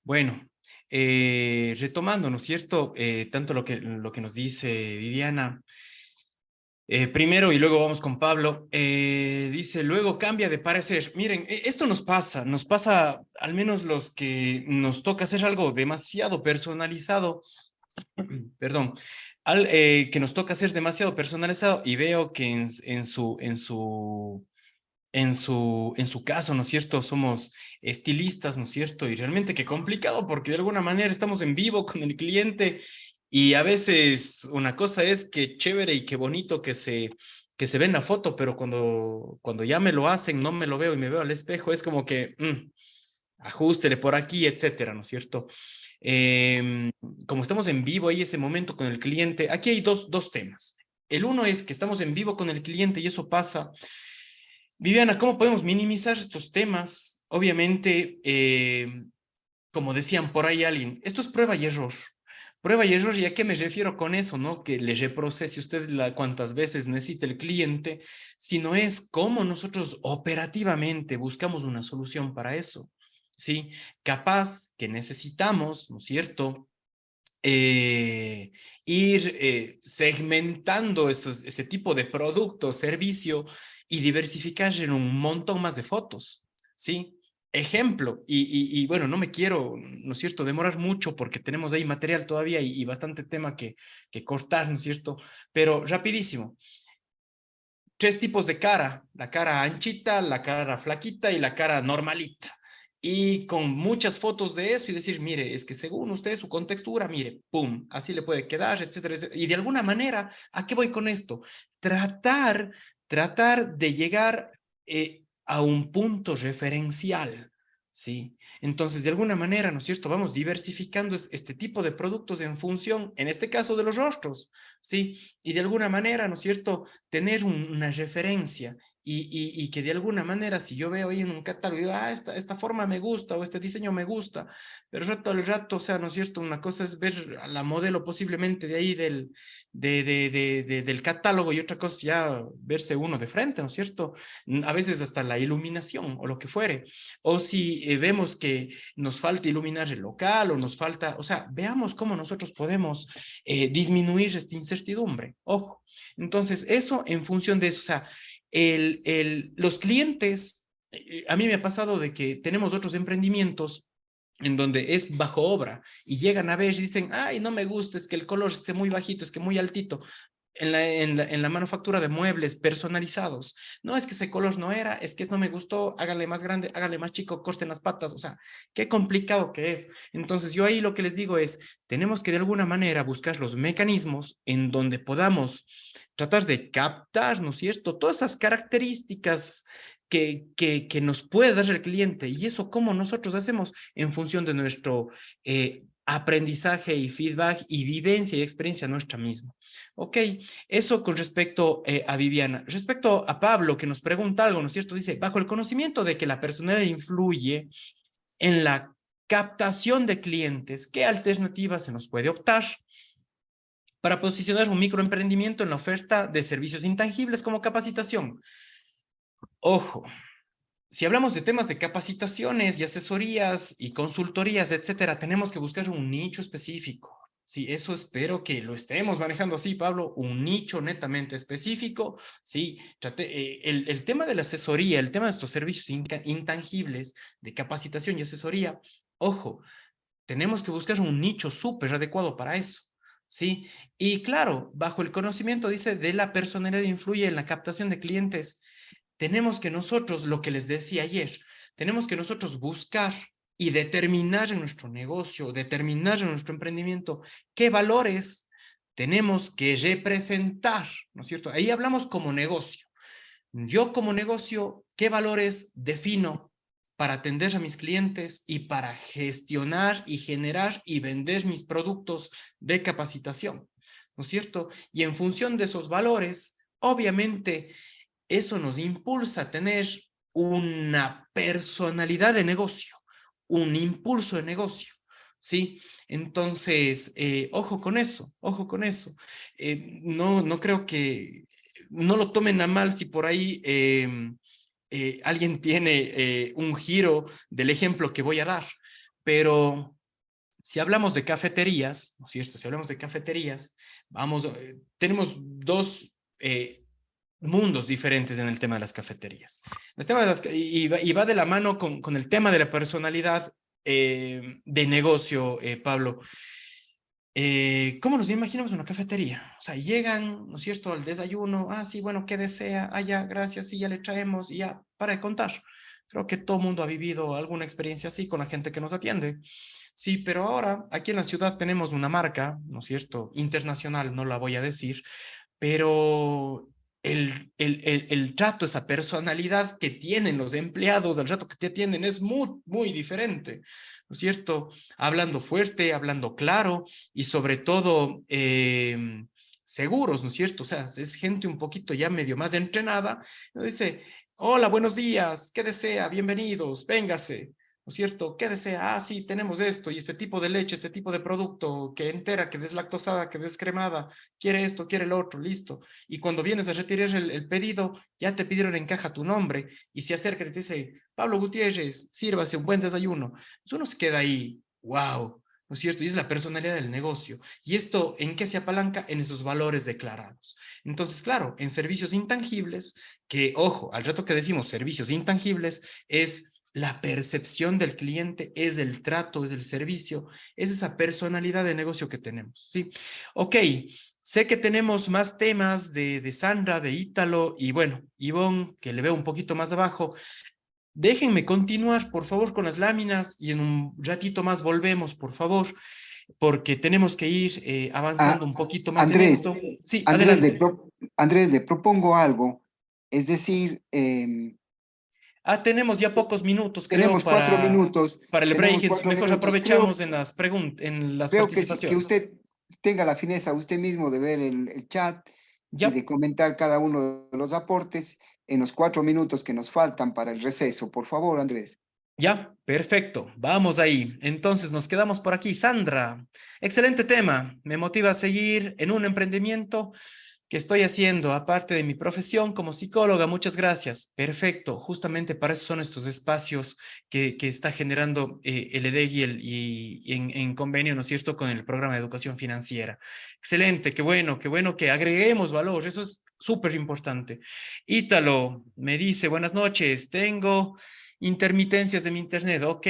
bueno, retomando, ¿no es cierto? Tanto lo que nos dice Viviana, primero y luego vamos con Pablo, dice, luego cambia de parecer. Miren, esto nos pasa al menos los que nos toca hacer algo demasiado personalizado, perdón, que nos toca hacer demasiado personalizado y veo que en su caso, ¿no es cierto? Somos estilistas, ¿no es cierto? Y realmente qué complicado porque de alguna manera estamos en vivo con el cliente y a veces una cosa es que chévere y qué bonito que se ve en la foto, pero cuando ya me lo hacen, no me lo veo y me veo al espejo, es como que ajustele por aquí, etcétera, ¿no es cierto? Em, Como estamos en vivo ahí ese momento con el cliente, aquí hay dos temas. El uno es que estamos en vivo con el cliente y eso pasa. Viviana, ¿cómo podemos minimizar estos temas? Obviamente, como decían por ahí alguien, esto es prueba y error. Prueba y error, ¿y a qué me refiero con eso? ¿No? Que le reprocese usted cuantas veces necesite el cliente, sino es cómo nosotros operativamente buscamos una solución para eso. ¿Sí? Capaz que necesitamos, ¿no es cierto? eh, ir segmentando ese tipo de producto, servicio y diversificar en un montón más de fotos, ¿sí? Ejemplo, y bueno, no me quiero, ¿no es cierto?, demorar mucho porque tenemos ahí material todavía y bastante tema que cortar, ¿no es cierto? Pero rapidísimo, tres tipos de cara, la cara anchita, la cara flaquita y la cara normalita. Y con muchas fotos de eso y decir, mire, es que según usted, su contextura, mire, pum, así le puede quedar, etcétera, etcétera. Y de alguna manera, ¿a qué voy con esto? Tratar, tratar de llegar a un punto referencial, ¿sí? Entonces, de alguna manera, ¿no es cierto? Vamos diversificando este tipo de productos en función, en este caso, de los rostros, ¿sí? Y de alguna manera, ¿no es cierto? Tener una referencia y que de alguna manera, si yo veo ahí en un catálogo, digo, ah, esta forma me gusta o este diseño me gusta, pero rato al rato, o sea, ¿no es cierto? Una cosa es ver a la modelo posiblemente de ahí del catálogo y otra cosa ya verse uno de frente, ¿no es cierto? A veces hasta la iluminación o lo que fuere. O si vemos que nos falta iluminar el local o nos falta, o sea, veamos cómo nosotros podemos disminuir esta incertidumbre. Ojo, entonces eso en función de eso, o sea, los clientes, a mí me ha pasado de que tenemos otros emprendimientos en donde es bajo obra y llegan a ver y dicen, ay, no me gusta, es que el color esté muy bajito, es que muy altito. En la manufactura de muebles personalizados. No es que ese color no era, es que no me gustó, hágale más grande, hágale más chico, corten las patas, o sea, qué complicado que es. Entonces yo ahí lo que les digo es, tenemos que de alguna manera buscar los mecanismos en donde podamos tratar de captar, ¿no es cierto?, todas esas características que nos puede dar el cliente y eso cómo nosotros hacemos en función de nuestro aprendizaje y feedback y vivencia y experiencia nuestra misma. Ok, eso con respecto a Viviana. Respecto a Pablo, que nos pregunta algo, ¿no es cierto? Dice, bajo el conocimiento de que la personalidad influye en la captación de clientes, ¿qué alternativas se nos puede optar para posicionar un microemprendimiento en la oferta de servicios intangibles como capacitación? Ojo, si hablamos de temas de capacitaciones y asesorías y consultorías, etcétera, tenemos que buscar un nicho específico. Sí, eso espero que lo estemos manejando así, Pablo, un nicho netamente específico. Sí, el tema de la asesoría, el tema de estos servicios intangibles de capacitación y asesoría, ojo, tenemos que buscar un nicho súper adecuado para eso. Sí, y claro, bajo el conocimiento, dice, de la personalidad influye en la captación de clientes. Tenemos que nosotros, lo que les decía ayer, tenemos que nosotros buscar y determinar en nuestro negocio, determinar en nuestro emprendimiento qué valores tenemos que representar, ¿no es cierto? Ahí hablamos como negocio. Yo como negocio, ¿qué valores defino para atender a mis clientes y para gestionar y generar y vender mis productos de capacitación? ¿No es cierto? Y en función de esos valores, obviamente, eso nos impulsa a tener una personalidad de negocio, un impulso de negocio, ¿sí? Entonces, ojo con eso, ojo con eso. No creo que, no lo tomen a mal si por ahí alguien tiene un giro del ejemplo que voy a dar, pero si hablamos de cafeterías, ¿no es cierto? Si hablamos de cafeterías, tenemos dos mundos diferentes en el tema de las cafeterías. El tema de y va de la mano con el tema de la personalidad de negocio, Pablo. ¿Cómo nos imaginamos una cafetería? O sea, llegan, ¿no es cierto?, al desayuno, ah, sí, bueno, ¿qué desea? Ah, ya, gracias, sí, ya le traemos, y ya, para de contar. Creo que todo el mundo ha vivido alguna experiencia así con la gente que nos atiende. Sí, pero ahora aquí en la ciudad tenemos una marca, ¿no es cierto?, internacional, no la voy a decir, pero el trato, esa personalidad que tienen los empleados, el trato que te atienden es muy, muy diferente, ¿no es cierto? Hablando fuerte, hablando claro y sobre todo seguros, ¿no es cierto? O sea, es gente un poquito ya medio más entrenada, ¿no? Dice, hola, buenos días, ¿qué desea? Bienvenidos, véngase. ¿No es cierto? ¿Qué desea? Ah, sí, tenemos esto y este tipo de leche, este tipo de producto, que entera, que deslactosada, que descremada, quiere esto, quiere el otro, listo. Y cuando vienes a retirar el pedido, ya te pidieron en caja tu nombre y se acerca y te dice, Pablo Gutiérrez, sírvase un buen desayuno. Pues uno se queda ahí, wow, ¿no ¿no es cierto? Y es la personalidad del negocio. ¿Y esto en qué se apalanca? En esos valores declarados. Entonces, claro, en servicios intangibles, que, ojo, al rato que decimos servicios intangibles, es la percepción del cliente, es el trato, es el servicio, es esa personalidad de negocio que tenemos, ¿sí? Ok, sé que tenemos más temas de Sandra, de Ítalo, y bueno, Ivonne, que le veo un poquito más abajo. Déjenme continuar, por favor, con las láminas y en un ratito más volvemos, por favor, porque tenemos que ir avanzando Ah, un poquito más en Andrés, esto. Sí, Andrés, adelante. Andrés, le propongo algo, es decir, Tenemos ya pocos minutos, creo, tenemos para el break, tenemos entonces cuatro mejor minutos. aprovechamos en las en las Creo que participaciones. usted tenga la fineza usted mismo de ver el chat y Ya, de comentar cada uno de los aportes en los 4 minutos que nos faltan para el receso. Por favor, Andrés. ya, perfecto. Vamos ahí. Entonces nos quedamos por aquí. Sandra, excelente tema. Me motiva a seguir en un emprendimiento que estoy haciendo, aparte de mi profesión como psicóloga. Muchas gracias. Perfecto. Justamente para eso son estos espacios que está generando el EDEC y en convenio, ¿no es cierto?, con el programa de educación financiera. Excelente. Qué bueno que agreguemos valor. Eso es súper importante. Ítalo me dice, buenas noches. Tengo intermitencias de mi internet. Ok.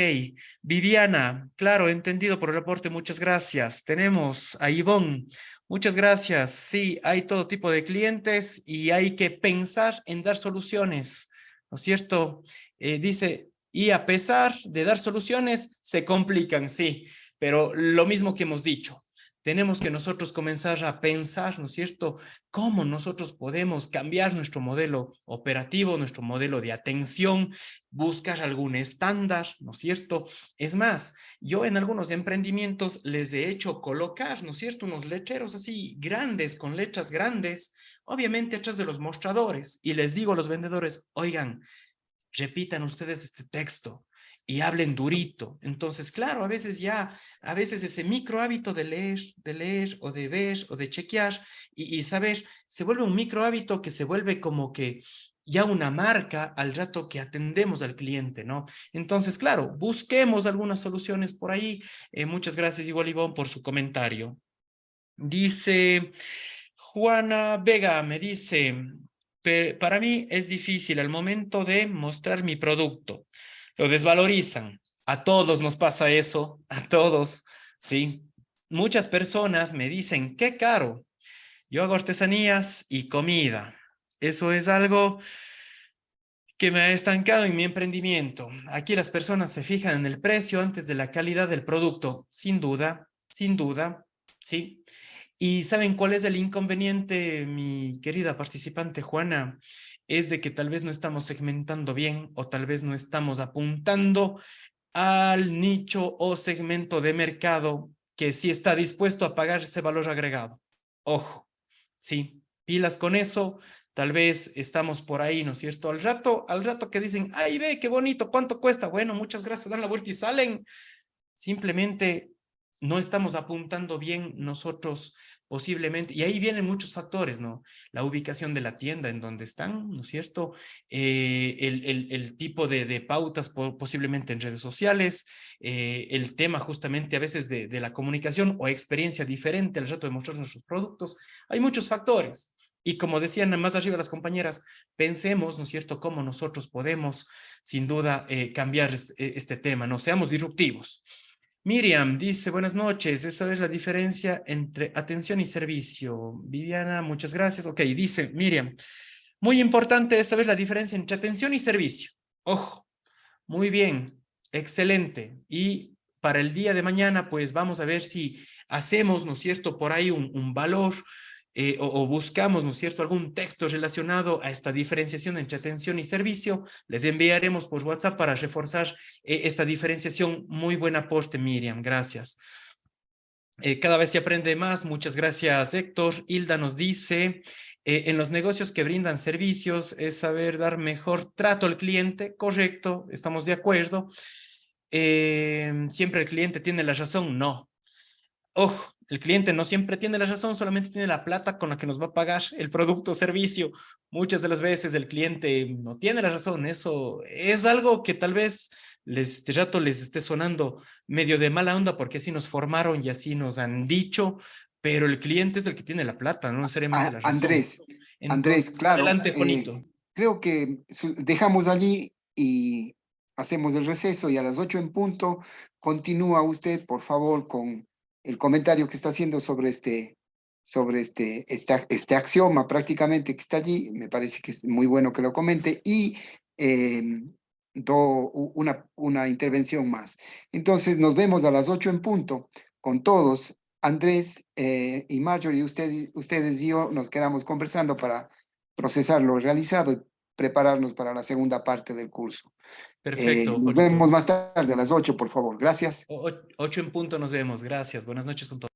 Viviana, claro, entendido por el reporte. Muchas gracias. Tenemos a Ivonne. Muchas gracias. Sí, hay todo tipo de clientes y hay que pensar en dar soluciones, ¿no es cierto? Dice, y a pesar de dar soluciones, se complican, sí, pero lo mismo que hemos dicho, tenemos que nosotros comenzar a pensar, ¿no es cierto?, cómo nosotros podemos cambiar nuestro modelo operativo, nuestro modelo de atención, buscar algún estándar, ¿no es cierto? Es más, yo en algunos emprendimientos les he hecho colocar, ¿no es cierto?, unos letreros así grandes, con letras grandes, obviamente atrás de los mostradores, y les digo a los vendedores, oigan, repitan ustedes este texto y hablen durito. Entonces, claro, a veces ese micro hábito de leer o de ver o de chequear y saber, se vuelve un micro hábito que se vuelve como que ya una marca al rato que atendemos al cliente, ¿no? Entonces, claro, busquemos algunas soluciones por ahí. Muchas gracias, igual Ivonne, por su comentario. Dice Juana Vega, me dice, para mí es difícil al momento de mostrar mi producto. Lo desvalorizan. A todos nos pasa eso, a todos, ¿sí? Muchas personas me dicen, qué caro. Yo hago artesanías y comida. Eso es algo que me ha estancado en mi emprendimiento. Aquí las personas se fijan en el precio antes de la calidad del producto. Sin duda, sí. ¿Y saben cuál es el inconveniente, mi querida participante Juana? Es de que tal vez no estamos segmentando bien o tal vez no estamos apuntando al nicho o segmento de mercado que sí está dispuesto a pagar ese valor agregado. Ojo, sí, pilas con eso, tal vez estamos por ahí, ¿no es cierto? Al rato que dicen, ay, ve, qué bonito, ¿cuánto cuesta? Bueno, muchas gracias, dan la vuelta y salen. Simplemente no estamos apuntando bien nosotros posiblemente, y ahí vienen muchos factores, ¿no? La ubicación de la tienda en donde están, ¿no es cierto? El tipo de pautas posiblemente en redes sociales, el tema justamente a veces de la comunicación o experiencia diferente al rato de mostrar nuestros productos. Hay muchos factores. Y como decían más arriba las compañeras, pensemos, ¿no es cierto?, cómo nosotros podemos, sin duda, cambiar este tema, ¿no? Seamos disruptivos. Miriam dice, buenas noches, esa es la diferencia entre atención y servicio. Viviana, muchas gracias. Ok, dice Miriam, muy importante es saber la diferencia entre atención y servicio. Ojo, muy bien, excelente. Y para el día de mañana, pues vamos a ver si hacemos, ¿no es cierto?, por ahí un valor o buscamos, ¿no es cierto?, algún texto relacionado a esta diferenciación entre atención y servicio. Les enviaremos por WhatsApp para reforzar esta diferenciación. Muy buen aporte, Miriam. Gracias. Cada vez se aprende más. Muchas gracias, Héctor. Hilda nos dice, en los negocios que brindan servicios es saber dar mejor trato al cliente. Correcto, estamos de acuerdo. ¿Siempre el cliente tiene la razón? No. Ojo, el cliente no siempre tiene la razón, solamente tiene la plata con la que nos va a pagar el producto o servicio. Muchas de las veces el cliente no tiene la razón. Eso es algo que tal vez este rato les esté sonando medio de mala onda porque así nos formaron y así nos han dicho, pero el cliente es el que tiene la plata, no necesariamente la razón. Andrés, Andrés, Entonces, claro, adelante, Juanito. creo que dejamos allí y hacemos el receso y a las 8 en punto continúa usted, por favor, con el comentario que está haciendo sobre este axioma prácticamente que está allí. Me parece que es muy bueno que lo comente y eh, una intervención más. Entonces, nos vemos a las 8 en punto con todos. Andrés y Marjorie, ustedes y yo nos quedamos conversando para procesar lo realizado y prepararnos para la segunda parte del curso. Perfecto, Nos vemos Juanito. más tarde a las 8, por favor. Gracias. 8 en punto nos vemos. Gracias. Buenas noches con todos.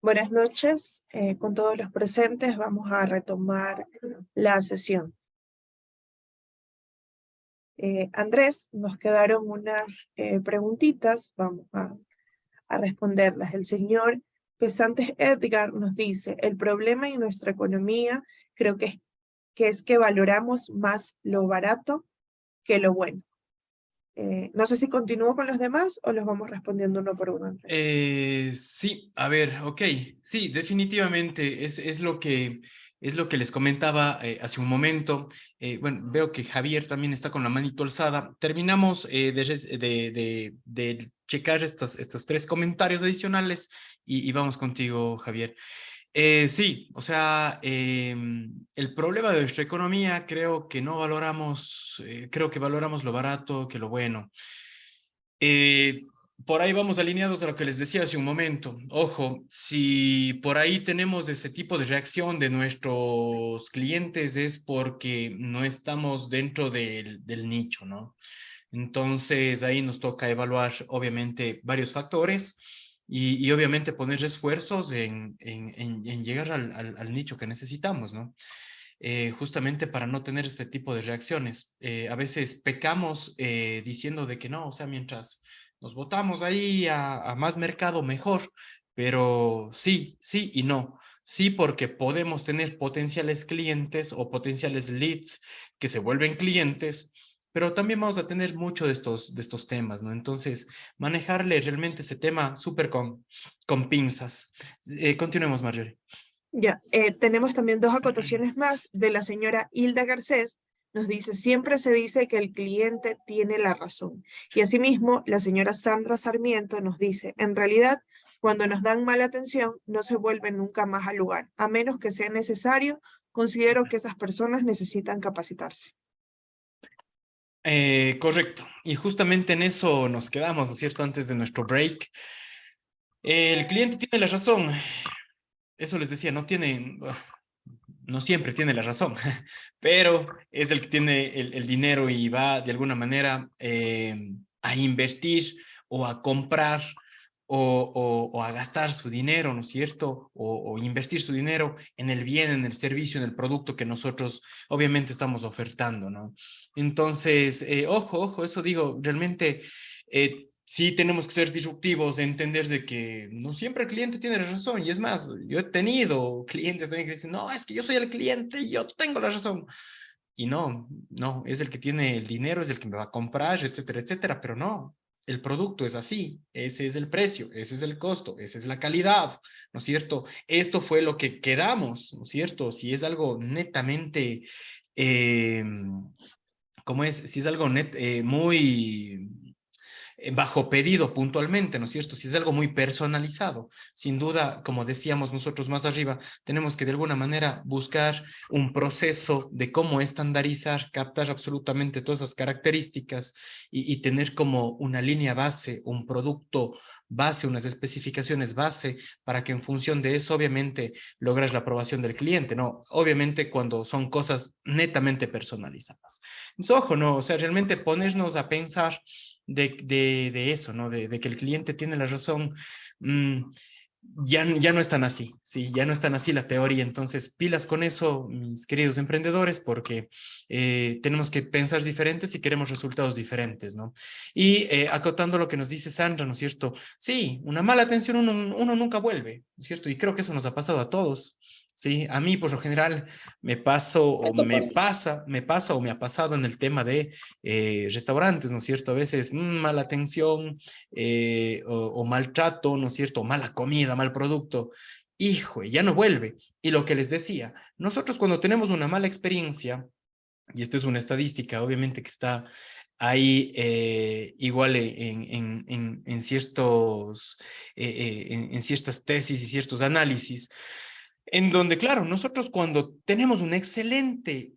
Buenas noches, con todos los presentes vamos a retomar la sesión. Andrés, nos quedaron unas preguntitas, vamos a responderlas. El señor Pesantes Edgar nos dice, el problema en nuestra economía creo que es que valoramos más lo barato que lo bueno. No sé si continúo con los demás o los vamos respondiendo uno por uno, Andrés. Sí, a ver, ok. Sí, definitivamente es lo que les comentaba hace un momento. Bueno, veo que Javier también está con la manito alzada. Terminamos de checar estos tres comentarios adicionales y vamos contigo, Javier. Sí, o sea, el problema de nuestra economía creo que no valoramos, creo que valoramos lo barato que lo bueno. Eh, por ahí vamos alineados a lo que les decía hace un momento. Ojo, si por ahí tenemos ese tipo de reacción de nuestros clientes es porque no estamos dentro del nicho, ¿no? Entonces ahí nos toca evaluar obviamente varios factores y obviamente poner esfuerzos en llegar al nicho que necesitamos, ¿no? Justamente para no tener este tipo de reacciones. A veces pecamos diciendo de que no, o sea, mientras nos botamos ahí a más mercado, mejor, pero sí, sí y no. Sí, porque podemos tener potenciales clientes o potenciales leads que se vuelven clientes, pero también vamos a tener mucho de estos temas, ¿no? Entonces, manejarle realmente ese tema súper con pinzas. Continuemos, Marjorie. Ya, tenemos también dos acotaciones más de la señora Hilda Garcés. Nos dice, siempre se dice que el cliente tiene la razón. Y asimismo, la señora Sandra Sarmiento nos dice, en realidad, cuando nos dan mala atención, no se vuelven nunca más al lugar. A menos que sea necesario, considero que esas personas necesitan capacitarse. Correcto. Y justamente en eso nos quedamos, ¿no es cierto? Antes de nuestro break. El cliente tiene la razón. Eso les decía, no siempre tiene la razón, pero es el que tiene el dinero y va de alguna manera a invertir o a comprar o a gastar su dinero, ¿no es cierto? O invertir su dinero en el bien, en el servicio, en el producto que nosotros obviamente estamos ofertando, ¿no? Entonces, ojo, eso digo, realmente sí tenemos que ser disruptivos, de entender de que no siempre el cliente tiene la razón. Y es más, yo he tenido clientes también que dicen, no, es que yo soy el cliente y yo tengo la razón. Y no, es el que tiene el dinero, es el que me va a comprar, etcétera, etcétera. Pero no, el producto es así, ese es el precio, ese es el costo, esa es la calidad, ¿no es cierto? Esto fue lo que quedamos, ¿no es cierto? Si es algo netamente... Eh, ¿Cómo es? Si es algo muy bajo pedido puntualmente, ¿no es cierto? Si es algo muy personalizado, sin duda, como decíamos nosotros más arriba, tenemos que de alguna manera buscar un proceso de cómo estandarizar, captar absolutamente todas esas características y tener como una línea base, un producto base, unas especificaciones base, para que en función de eso, obviamente, logres la aprobación del cliente, ¿no? Obviamente cuando son cosas netamente personalizadas. Entonces, ojo, ¿no? O sea, realmente ponernos a pensar de eso, ¿no? De que el cliente tiene la razón, mmm, ya no es tan así, ¿sí? Ya no es tan así la teoría. Entonces, pilas con eso, mis queridos emprendedores, porque tenemos que pensar diferentes si queremos resultados diferentes, ¿no? Y acotando lo que nos dice Sandra, ¿no es cierto? Sí, una mala atención uno nunca vuelve, ¿no es cierto? Y creo que eso nos ha pasado a todos. Sí, a mí por lo general me pasa o me ha pasado en el tema de restaurantes, ¿no es cierto? A veces mala atención o maltrato, ¿no es cierto? Mala comida, mal producto. Hijo, ya no vuelve. Y lo que les decía, nosotros cuando tenemos una mala experiencia, y esta es una estadística, obviamente que está ahí igual en ciertos, en ciertas tesis y ciertos análisis, en donde, claro, nosotros cuando tenemos un excelente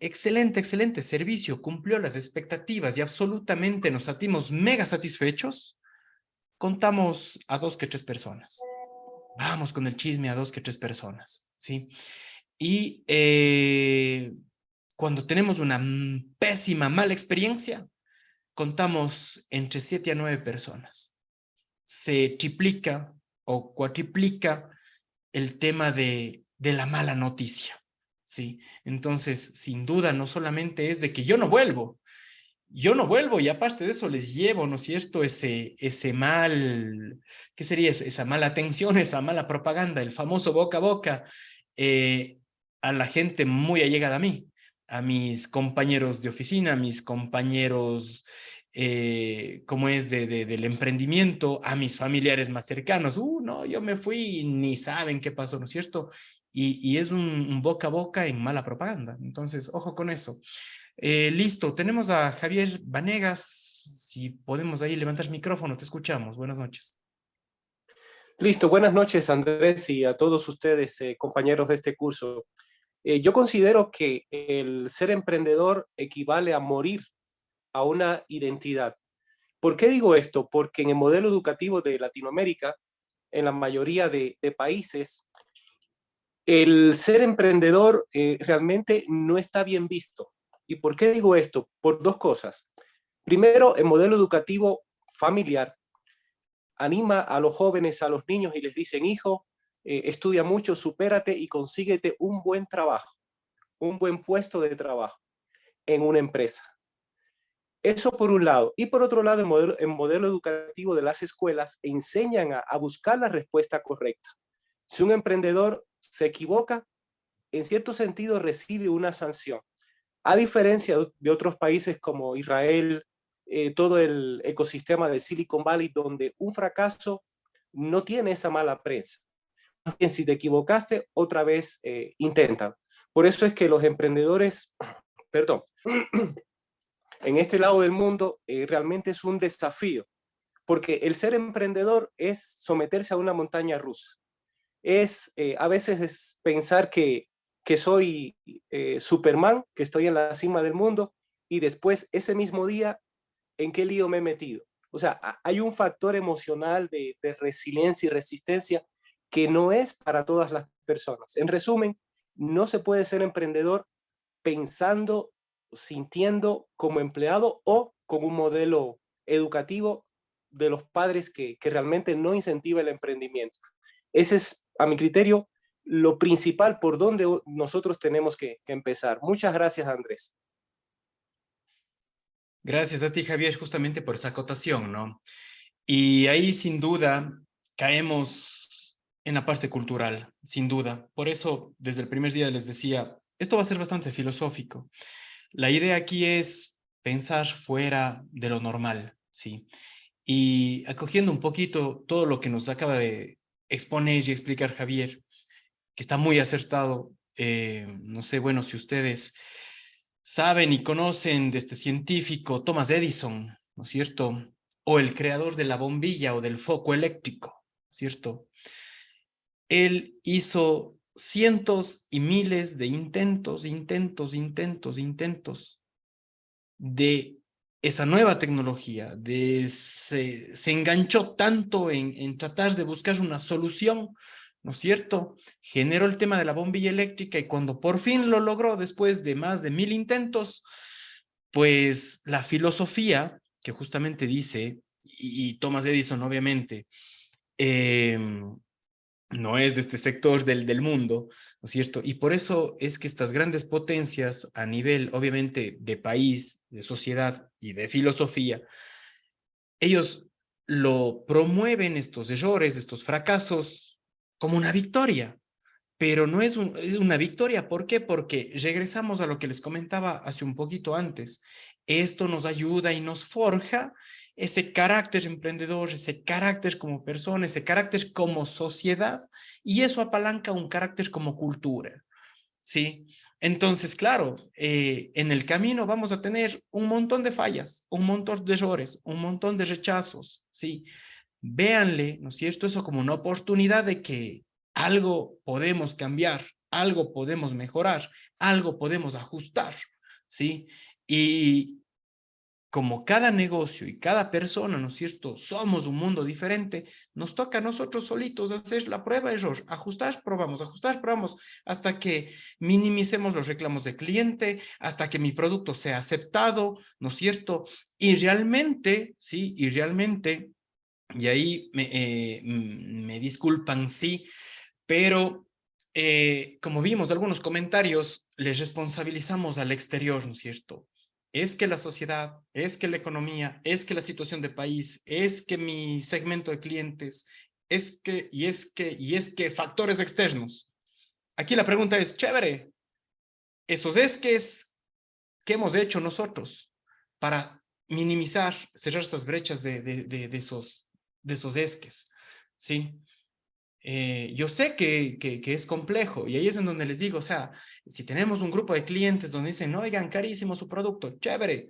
servicio, cumplió las expectativas y absolutamente nos sentimos mega satisfechos, contamos a dos que tres personas. Vamos con el chisme a dos que tres personas, ¿sí? Y cuando tenemos una pésima, mala experiencia, contamos entre 7 a 9 personas. Se triplica o cuatriplica el tema de la mala noticia, ¿sí? Entonces, sin duda, no solamente es de que yo no vuelvo y aparte de eso les llevo, ¿no es cierto? Ese mal, ¿qué sería? Esa mala atención, esa mala propaganda, el famoso boca a boca, eh, a la gente muy allegada a mí, a mis compañeros de oficina, a mis compañeros, como es del emprendimiento, a mis familiares más cercanos. No, yo me fui y ni saben qué pasó, ¿no es cierto? Y es un boca a boca en mala propaganda. Entonces, ojo con eso. Listo, tenemos a Javier Vanegas. Si podemos ahí levantar el micrófono, te escuchamos. Buenas noches. Listo, buenas noches Andrés y a todos ustedes, compañeros de este curso. Yo considero que el ser emprendedor equivale a morir a una identidad. ¿Por qué digo esto? Porque en el modelo educativo de Latinoamérica, en la mayoría de países, el ser emprendedor realmente no está bien visto. ¿Y por qué digo esto? Por dos cosas. Primero, el modelo educativo familiar anima a los jóvenes, a los niños y les dicen, hijo, estudia mucho, supérate y consíguete un buen trabajo, un buen puesto de trabajo en una empresa. Eso por un lado. Y por otro lado, el modelo educativo de las escuelas enseñan a buscar la respuesta correcta. Si un emprendedor se equivoca, en cierto sentido recibe una sanción. A diferencia de otros países como Israel, todo el ecosistema de Silicon Valley, donde un fracaso no tiene esa mala prensa. Más bien, si te equivocaste, otra vez intenta. Por eso es que los emprendedores, perdón, en este lado del mundo realmente es un desafío, porque el ser emprendedor es someterse a una montaña rusa. A veces es pensar que soy Superman, que estoy en la cima del mundo, y después ese mismo día, ¿en qué lío me he metido? O sea, hay un factor emocional de resiliencia y resistencia que no es para todas las personas. En resumen, no se puede ser emprendedor pensando, sintiendo como empleado o con un modelo educativo de los padres que realmente no incentiva el emprendimiento. Ese es, a mi criterio, lo principal por donde nosotros tenemos que empezar. Muchas gracias, Andrés. Gracias a ti, Javier, justamente por esa acotación, ¿no? Y ahí sin duda caemos en la parte cultural, sin duda. Por eso, desde el primer día les decía, esto va a ser bastante filosófico. La idea aquí es pensar fuera de lo normal, ¿sí? Y acogiendo un poquito todo lo que nos acaba de exponer y explicar Javier, que está muy acertado. No sé, bueno, si ustedes saben y conocen de este científico Thomas Edison, ¿no es cierto? O el creador de la bombilla o del foco eléctrico, ¿cierto? Él hizo cientos y miles de intentos de esa nueva tecnología, se enganchó tanto en tratar de buscar una solución, ¿no es cierto? Generó el tema de la bombilla eléctrica y cuando por fin lo logró, después de más de 1000 intentos, pues la filosofía que justamente dice, y Thomas Edison obviamente, no es de este sector del mundo, ¿no es cierto? Y por eso es que estas grandes potencias a nivel, obviamente, de país, de sociedad y de filosofía, ellos lo promueven estos errores, estos fracasos, como una victoria. Pero no es, es una victoria. ¿Por qué? Porque regresamos a lo que les comentaba hace un poquito antes. Esto nos ayuda y nos forja ese carácter emprendedor, ese carácter como persona, ese carácter como sociedad, y eso apalanca un carácter como cultura, ¿sí? Entonces, claro, en el camino vamos a tener un montón de fallas, un montón de errores, un montón de rechazos, ¿sí? Véanle, ¿no es cierto? Eso como una oportunidad de que algo podemos cambiar, algo podemos mejorar, algo podemos ajustar, ¿sí? Y como cada negocio y cada persona, ¿no es cierto? Somos un mundo diferente, nos toca a nosotros solitos hacer la prueba error, ajustar, probamos, hasta que minimicemos los reclamos del cliente, hasta que mi producto sea aceptado, ¿no es cierto? Y realmente, sí, y ahí me disculpan, sí, pero como vimos algunos comentarios, les responsabilizamos al exterior, ¿no es cierto? Es que la sociedad, es que la economía, es que la situación de país, es que mi segmento de clientes, es que factores externos. Aquí la pregunta es, chévere, esos esques, ¿qué hemos hecho nosotros para minimizar, cerrar esas brechas de esos esques? ¿Sí? Yo sé que es complejo y ahí es en donde les digo, o sea, si tenemos un grupo de clientes donde dicen, oigan, carísimo su producto, chévere,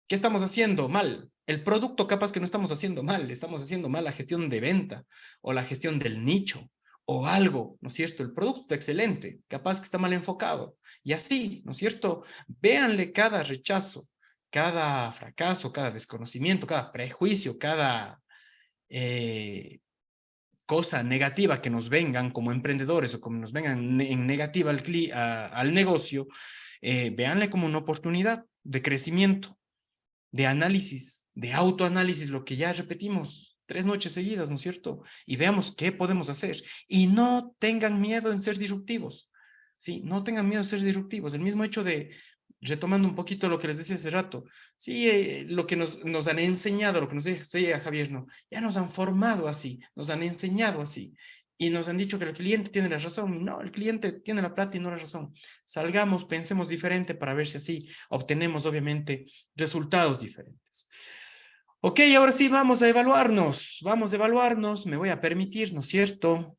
¿qué estamos haciendo mal? El producto capaz que no estamos haciendo mal, estamos haciendo mal la gestión de venta o la gestión del nicho o algo, ¿no es cierto? El producto está excelente, capaz que está mal enfocado y así, ¿no es cierto? Véanle cada rechazo, cada fracaso, cada desconocimiento, cada prejuicio, cada cosa negativa que nos vengan como emprendedores o como nos vengan en negativa al negocio, véanle como una oportunidad de crecimiento, de análisis, de autoanálisis, lo que ya repetimos 3 noches seguidas, ¿no es cierto? Y veamos qué podemos hacer. Y no tengan miedo en ser disruptivos, ¿sí? No tengan miedo en ser disruptivos. El mismo hecho de, retomando un poquito lo que les decía hace rato, sí, lo que nos han enseñado, lo que nos decía Javier, no, ya nos han formado así, nos han enseñado así. Y nos han dicho que el cliente tiene la razón. Y no, el cliente tiene la plata y no la razón. Salgamos, pensemos diferente para ver si así obtenemos, obviamente, resultados diferentes. Ok, ahora sí vamos a evaluarnos, me voy a permitir, ¿no es cierto?,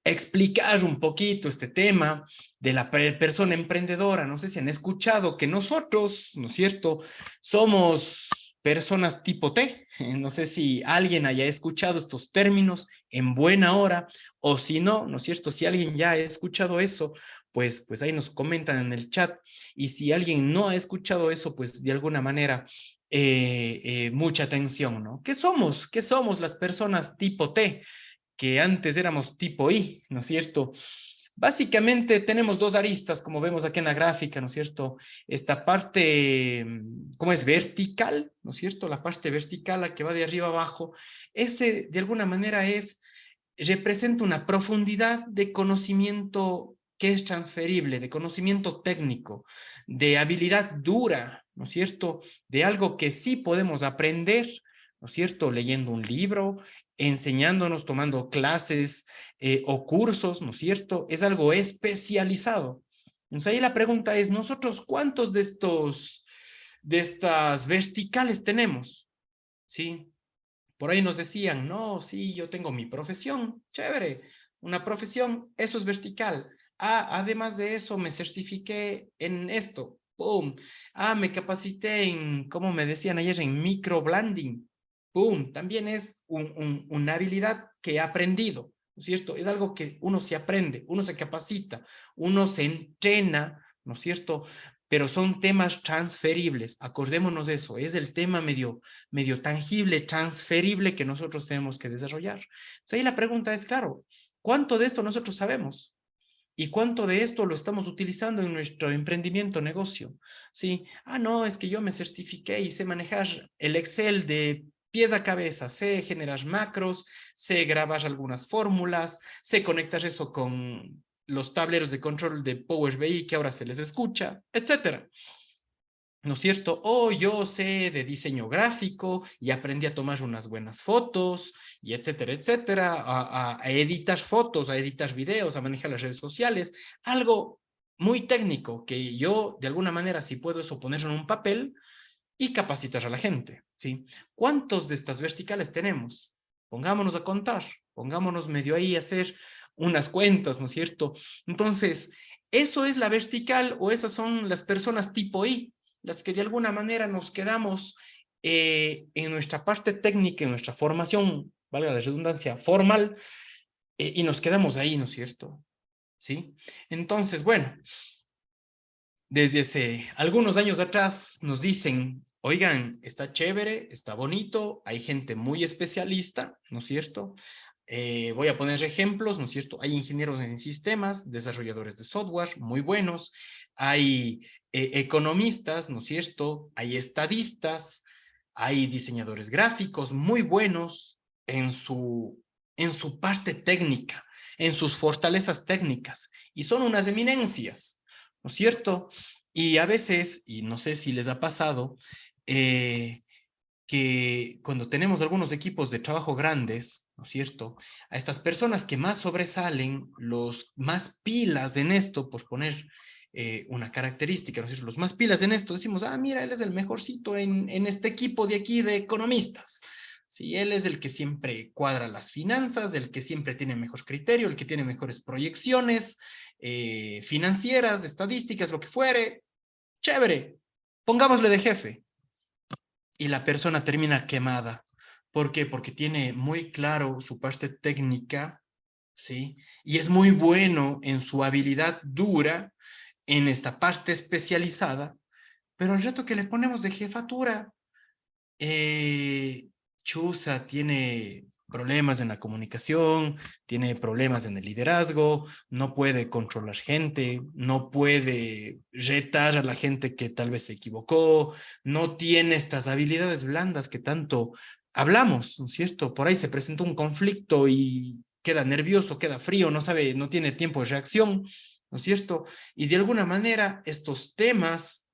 explicar un poquito este tema de la persona emprendedora. No sé si han escuchado que nosotros, ¿no es cierto?, somos personas tipo T. No sé si alguien haya escuchado estos términos en buena hora, o si no, ¿no es cierto?, si alguien ya ha escuchado eso, pues ahí nos comentan en el chat. Y si alguien no ha escuchado eso, pues de alguna manera, mucha atención, ¿no? ¿Qué somos? ¿Qué somos las personas tipo T? Que antes éramos tipo I, ¿no es cierto? Básicamente tenemos dos aristas, como vemos aquí en la gráfica, ¿no es cierto? Esta parte, ¿cómo es? Vertical, ¿no es cierto? La parte vertical, la que va de arriba abajo, ese de alguna manera representa una profundidad de conocimiento que es transferible, de conocimiento técnico, de habilidad dura, ¿no es cierto? De algo que sí podemos aprender, ¿no es cierto? Leyendo un libro, enseñándonos, tomando clases o cursos, ¿no es cierto? Es algo especializado. Entonces ahí la pregunta es, ¿nosotros cuántos de estas verticales tenemos? ¿Sí? Por ahí nos decían, no, sí, yo tengo mi profesión, chévere, una profesión, eso es vertical. Ah, además de eso, me certifiqué en esto, ¡pum! Ah, me capacité en, como me decían ayer, en microblending, ¡pum! También es una habilidad que he aprendido, ¿no es cierto? Es algo que uno se aprende, uno se capacita, uno se entrena, ¿no es cierto? Pero son temas transferibles, acordémonos de eso, es el tema medio tangible, transferible que nosotros tenemos que desarrollar. Entonces ahí la pregunta es, claro, ¿cuánto de esto nosotros sabemos? ¿Y cuánto de esto lo estamos utilizando en nuestro emprendimiento, negocio? Sí, ah, no, es que yo me certifiqué y sé manejar el Excel de pies a cabeza, sé generar macros, sé grabar algunas fórmulas, sé conectar eso con los tableros de control de Power BI que ahora se les escucha, etcétera. ¿No es cierto? O yo sé de diseño gráfico y aprendí a tomar unas buenas fotos y etcétera, etcétera, a editar fotos, a editar videos, a manejar las redes sociales, algo muy técnico que yo de alguna manera sí puedo eso ponerlo en un papel y capacitar a la gente, ¿sí? ¿Cuántos de estas verticales tenemos? Pongámonos a contar, pongámonos medio ahí a hacer unas cuentas, ¿no es cierto? Entonces, ¿eso es la vertical o esas son las personas tipo I? Las que de alguna manera nos quedamos en nuestra parte técnica, en nuestra formación, valga la redundancia, formal, y nos quedamos ahí, ¿no es cierto? ¿Sí? Entonces, bueno, desde hace algunos años atrás nos dicen, oigan, está chévere, está bonito, hay gente muy especialista, ¿no es cierto? Voy a poner ejemplos, ¿no es cierto? Hay ingenieros en sistemas, desarrolladores de software muy buenos, hay economistas, ¿no es cierto? Hay estadistas, hay diseñadores gráficos muy buenos en su parte técnica, en sus fortalezas técnicas y son unas eminencias, ¿no es cierto? Y a veces, y no sé si les ha pasado, que cuando tenemos algunos equipos de trabajo grandes, ¿no es cierto? A estas personas que más sobresalen, los más pilas en esto, por poner una característica, ¿no es cierto? Los más pilas en esto, decimos, ah, mira, él es el mejorcito en este equipo de aquí de economistas. Sí, él es el que siempre cuadra las finanzas, el que siempre tiene mejor criterio, el que tiene mejores proyecciones financieras, estadísticas, lo que fuere. Chévere, pongámosle de jefe y la persona termina quemada. ¿Por qué? Porque tiene muy claro su parte técnica, ¿sí? Y es muy bueno en su habilidad dura, en esta parte especializada, pero el reto que le ponemos de jefatura, eh, Chusa tiene problemas en la comunicación, tiene problemas en el liderazgo, no puede controlar gente, no puede retar a la gente que tal vez se equivocó, no tiene estas habilidades blandas que tanto hablamos, ¿no es cierto? Por ahí se presenta un conflicto y queda nervioso, queda frío, no sabe, no tiene tiempo de reacción, ¿no es cierto? Y de alguna manera estos temas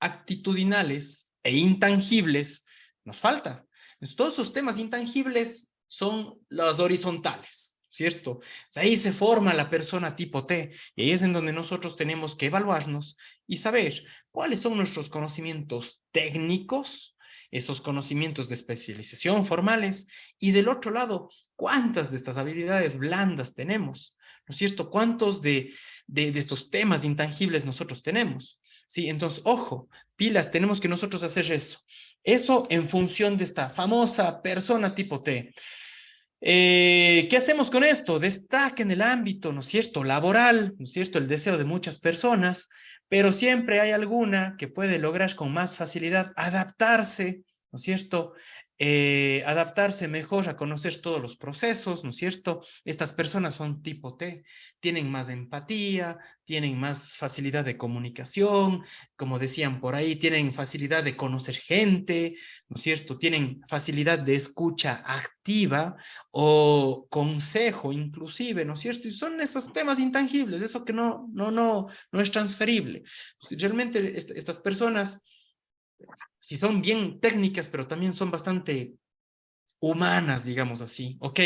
actitudinales e intangibles nos falta. Entonces, todos esos temas intangibles son los horizontales, ¿cierto? Ahí se forma la persona tipo T y ahí es en donde nosotros tenemos que evaluarnos y saber cuáles son nuestros conocimientos técnicos, esos conocimientos de especialización formales y del otro lado, cuántas de estas habilidades blandas tenemos, ¿no es cierto? ¿Cuántos de estos temas intangibles nosotros tenemos? Sí, entonces, ojo, pilas, tenemos que nosotros hacer eso. Eso en función de esta famosa persona tipo T. ¿Qué hacemos con esto? Destaca en el ámbito, ¿no es cierto?, laboral, ¿no es cierto?, el deseo de muchas personas, pero siempre hay alguna que puede lograr con más facilidad adaptarse, ¿no es cierto?, adaptarse mejor a conocer todos los procesos, ¿no es cierto? Estas personas son tipo T, tienen más empatía, tienen más facilidad de comunicación, como decían por ahí, tienen facilidad de conocer gente, ¿no es cierto? Tienen facilidad de escucha activa o consejo inclusive, ¿no es cierto? Y son esos temas intangibles, eso que no es transferible. Realmente estas personas, si son bien técnicas, pero también son bastante humanas, digamos así, ¿ok?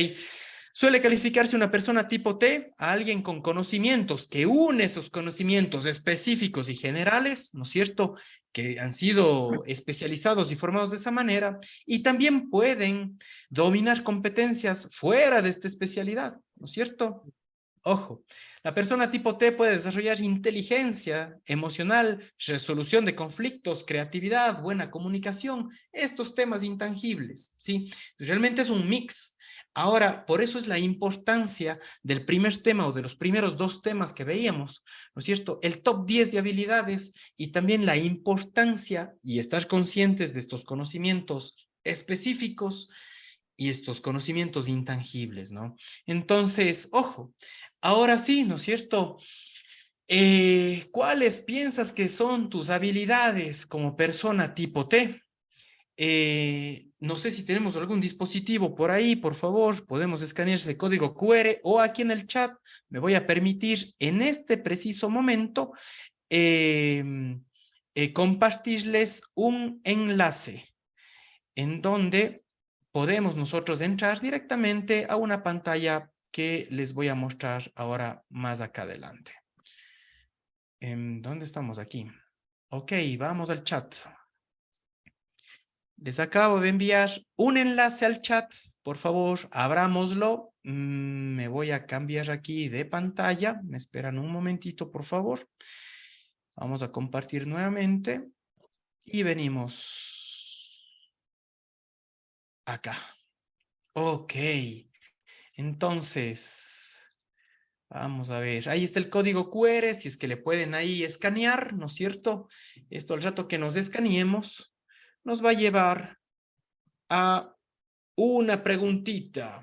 Suele calificarse una persona tipo T a alguien con conocimientos que une esos conocimientos específicos y generales, ¿no es cierto?, que han sido especializados y formados de esa manera, y también pueden dominar competencias fuera de esta especialidad, ¿no es cierto? Ojo, la persona tipo T puede desarrollar inteligencia emocional, resolución de conflictos, creatividad, buena comunicación, estos temas intangibles, ¿sí? Realmente es un mix. Ahora, por eso es la importancia del primer tema o de los primeros dos temas que veíamos, ¿no es cierto? El top 10 de habilidades y también la importancia y estar conscientes de estos conocimientos específicos y estos conocimientos intangibles, ¿no? Entonces, ojo, ahora sí, ¿no es cierto? ¿Cuáles piensas que son tus habilidades como persona tipo T? No sé si tenemos algún dispositivo por ahí, por favor, podemos escanear ese código QR o aquí en el chat me voy a permitir en este preciso momento compartirles un enlace en donde podemos nosotros entrar directamente a una pantalla que les voy a mostrar ahora más acá adelante. ¿Dónde estamos aquí? Ok, vamos al chat. Les acabo de enviar un enlace al chat. Por favor, abrámoslo. Me voy a cambiar aquí de pantalla. Me esperan un momentito, por favor. Vamos a compartir nuevamente. Y venimos acá. Ok. Entonces, vamos a ver. Ahí está el código QR. Si es que le pueden ahí escanear, ¿no es cierto? Esto al rato que nos escaneemos, nos va a llevar a una preguntita,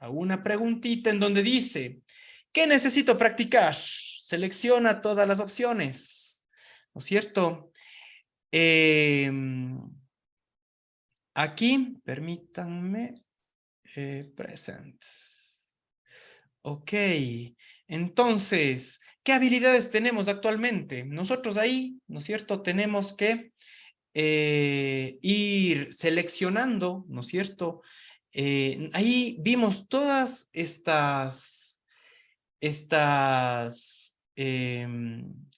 en donde dice, ¿qué necesito practicar? Selecciona todas las opciones, ¿no es cierto? Aquí, permítanme, present. Ok, entonces, ¿qué habilidades tenemos actualmente? Nosotros ahí, ¿no es cierto? Tenemos que ir seleccionando, ¿no es cierto? Ahí vimos todas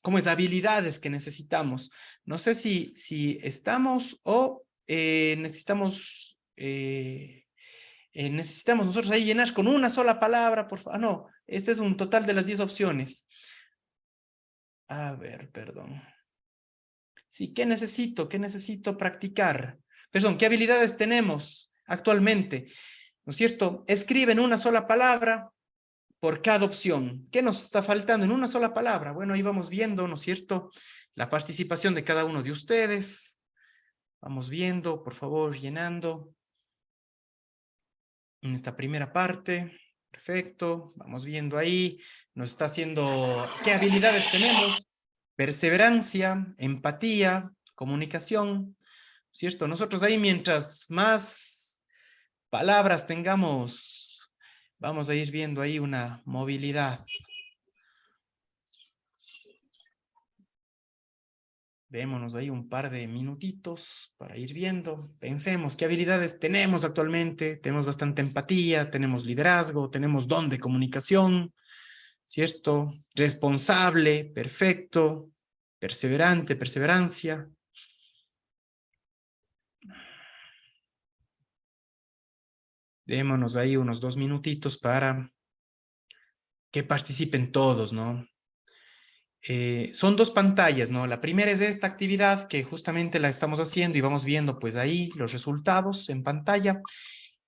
¿cómo es? Habilidades que necesitamos. No sé si estamos o necesitamos nosotros ahí llenar con una sola palabra, por favor. Ah, no, este es un total de las 10 opciones. A ver, perdón. Sí, ¿qué necesito? ¿Qué necesito practicar? Perdón, ¿qué habilidades tenemos actualmente? ¿No es cierto? Escriben una sola palabra por cada opción. ¿Qué nos está faltando en una sola palabra? Bueno, ahí vamos viendo, ¿no es cierto? La participación de cada uno de ustedes. Vamos viendo, por favor, llenando. En esta primera parte. Perfecto. Vamos viendo ahí. Nos está haciendo qué habilidades tenemos. Perseverancia, empatía, comunicación. ¿Cierto? Nosotros ahí mientras más palabras tengamos, vamos a ir viendo ahí una movilidad. Démonos ahí un par de minutitos para ir viendo. Pensemos qué habilidades tenemos actualmente. Tenemos bastante empatía, tenemos liderazgo, tenemos don de comunicación, ¿cierto? Responsable, perfecto, perseverante, perseverancia. Démonos ahí unos 2 minutitos para que participen todos, ¿no? Son 2 pantallas, ¿no? La primera es esta actividad que justamente la estamos haciendo y vamos viendo pues ahí los resultados en pantalla.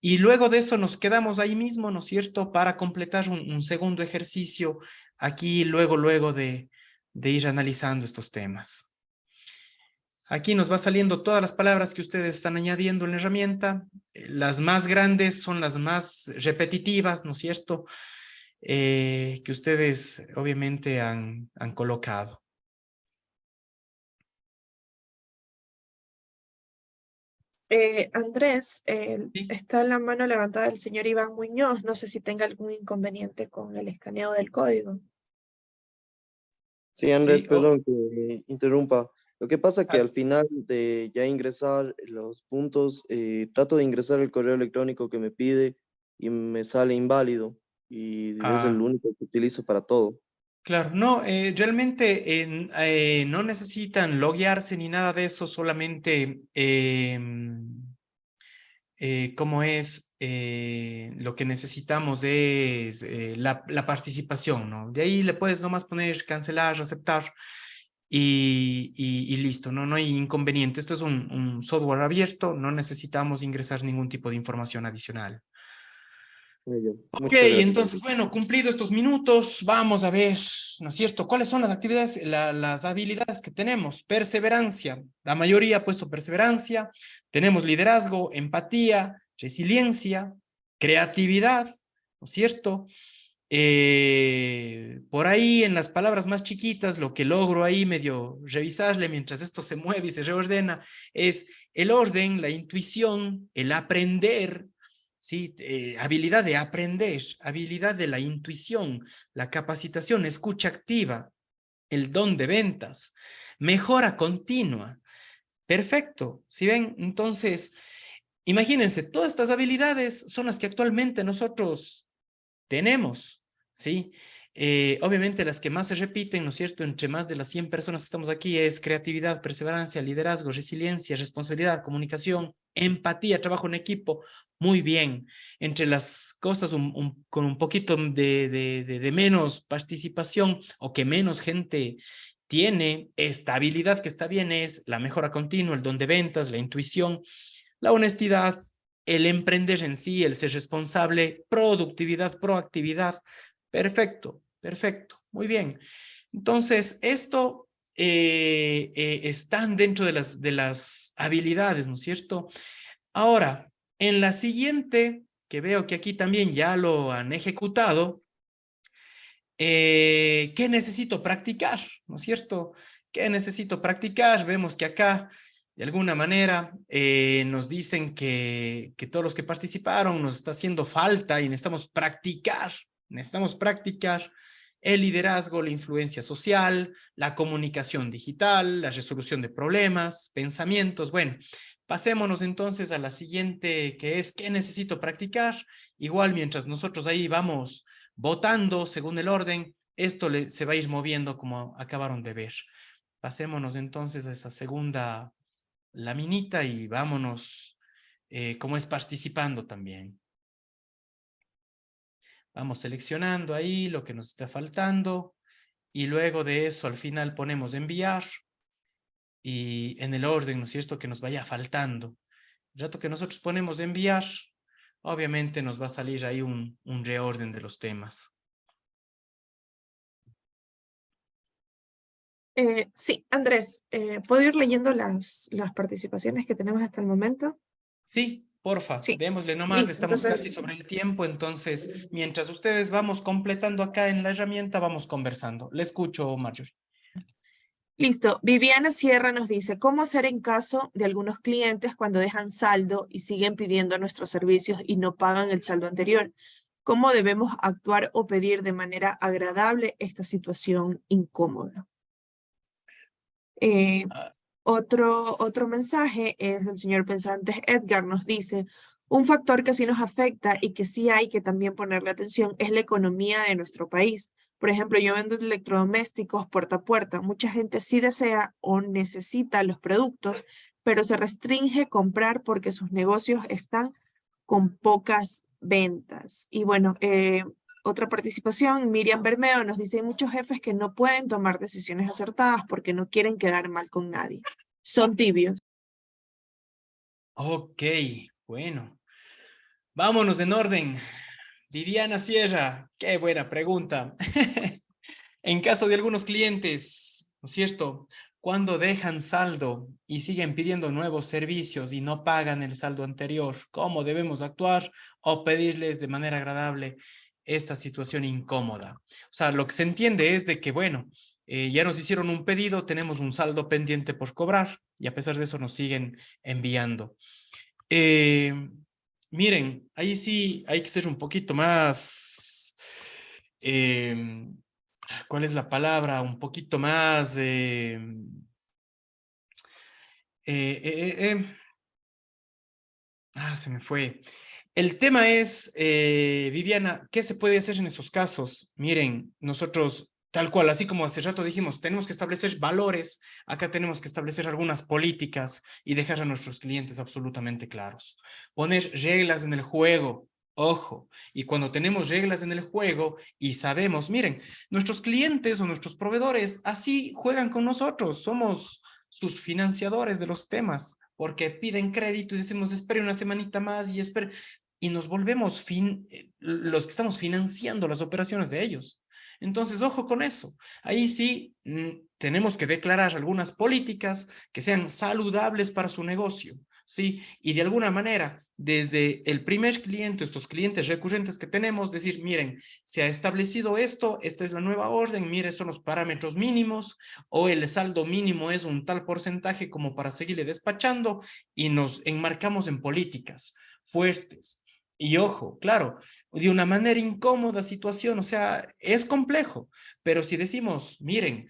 Y luego de eso nos quedamos ahí mismo, ¿no es cierto? Para completar un segundo ejercicio aquí luego de ir analizando estos temas. Aquí nos va saliendo todas las palabras que ustedes están añadiendo en la herramienta. Las más grandes son las más repetitivas, ¿no es cierto? Que ustedes obviamente han colocado. Andrés, ¿Sí? está la mano levantada del señor Iván Muñoz. No sé si tenga algún inconveniente con el escaneo del código. Sí, Andrés, Sí, perdón que interrumpa. Lo que pasa que ah, al final de ya ingresar los puntos, trato de ingresar el correo electrónico que me pide y me sale inválido y es el ah, único que utilizo para todo. claro, no, realmente no necesitan loguearse ni nada de eso, solamente cómo es, lo que necesitamos es la participación, ¿no? De ahí le puedes nomás poner cancelar, aceptar y listo, ¿no? No hay inconveniente. Esto es un software abierto, no necesitamos ingresar ningún tipo de información adicional. Muy bien. Ok, Muchas gracias. entonces, bueno, cumplido estos minutos, vamos a ver, ¿no es cierto? ¿Cuáles son las actividades, las habilidades que tenemos? Perseverancia, la mayoría ha puesto perseverancia, tenemos liderazgo, empatía, resiliencia, creatividad, ¿no es cierto? Por ahí en las palabras más chiquitas, lo que logro ahí medio revisarle mientras esto se mueve y se reordena, es el orden, la intuición, el aprender, ¿sí? Habilidad de aprender, habilidad de la intuición, la capacitación, escucha activa, el don de ventas, mejora continua. Perfecto, ¿sí ven? Entonces, imagínense, todas estas habilidades son las que actualmente nosotros tenemos, ¿sí? Obviamente las que más se repiten, ¿no es cierto? Entre más de las 100 personas que estamos aquí es creatividad, perseverancia, liderazgo, resiliencia, responsabilidad, comunicación, empatía, trabajo en equipo. Muy bien. Entre las cosas con un poquito de menos participación o que menos gente tiene, esta habilidad que está bien es la mejora continua, el don de ventas, la intuición, la honestidad, el emprender en sí, el ser responsable, productividad, proactividad. Perfecto, perfecto, muy bien. Entonces, esto están dentro de las habilidades, ¿no es cierto? Ahora, en la siguiente, que veo que aquí también ya lo han ejecutado, ¿qué necesito practicar? ¿No es cierto? ¿Qué necesito practicar? Vemos que acá, de alguna manera, nos dicen que todos los que participaron nos está haciendo falta y necesitamos practicar, necesitamos practicar el liderazgo, la influencia social, la comunicación digital, la resolución de problemas, pensamientos. Bueno, pasémonos entonces a la siguiente, que es ¿qué necesito practicar? Igual mientras nosotros ahí vamos votando según el orden, esto se va a ir moviendo como acabaron de ver. Pasémonos entonces a esa segunda laminita y vámonos como es participando también. Vamos seleccionando ahí lo que nos está faltando y luego de eso al final ponemos enviar y en el orden, ¿no es cierto?, que nos vaya faltando. El rato que nosotros ponemos enviar, obviamente nos va a salir ahí un reorden de los temas. Sí, Andrés, ¿puedo ir leyendo las participaciones que tenemos hasta el momento? Sí, porfa, Sí, démosle nomás, listo. estamos casi Entonces, sobre el tiempo, entonces mientras ustedes vamos completando acá en la herramienta, vamos conversando. Le escucho, Marjorie. listo. Viviana Sierra nos dice, ¿cómo hacer en caso de algunos clientes cuando dejan saldo y siguen pidiendo nuestros servicios y no pagan el saldo anterior? ¿Cómo debemos actuar o pedir de manera agradable esta situación incómoda? Ah, Otro mensaje es del señor Pensantes Edgar, nos dice, un factor que sí nos afecta y que sí hay que también ponerle atención es la economía de nuestro país. Por ejemplo, yo vendo electrodomésticos puerta a puerta. Mucha gente sí desea o necesita los productos, pero se restringe comprar porque sus negocios están con pocas ventas. Y bueno, otra participación, Miriam Bermeo nos dice, hay muchos jefes que no pueden tomar decisiones acertadas porque no quieren quedar mal con nadie. Son tibios. ok, bueno. Vámonos en orden. Viviana Sierra, qué buena pregunta. En caso de algunos clientes, ¿no es cierto? Cuando dejan saldo y siguen pidiendo nuevos servicios y no pagan el saldo anterior, ¿cómo debemos actuar o pedirles de manera agradable esta situación incómoda? O sea, lo que se entiende es de que, bueno, ya nos hicieron un pedido, tenemos un saldo pendiente por cobrar y a pesar de eso nos siguen enviando. Eh, Miren, ahí sí hay que ser un poquito más, ¿cuál es la palabra? Un poquito más, se me fue. El tema es, Viviana, ¿qué se puede hacer en esos casos? Miren, nosotros, tal cual, así como hace rato dijimos, tenemos que establecer valores, acá tenemos que establecer algunas políticas y dejar a nuestros clientes absolutamente claros. Poner reglas en el juego, ojo, y cuando tenemos reglas en el juego y sabemos, miren, nuestros clientes o nuestros proveedores así juegan con nosotros, somos sus financiadores de los temas, porque piden crédito y decimos, espere una semanita más y espere, y nos volvemos los que estamos financiando las operaciones de ellos. Entonces, ojo con eso. Ahí sí tenemos que declarar algunas políticas que sean saludables para su negocio, ¿sí? Y de alguna manera, desde el primer cliente, estos clientes recurrentes que tenemos, decir, miren, se ha establecido esto, esta es la nueva orden, mire, son los parámetros mínimos, o el saldo mínimo es un tal porcentaje como para seguirle despachando, y nos enmarcamos en políticas fuertes. Y ojo, claro, de una manera incómoda situación, o sea, es complejo, pero si decimos, miren,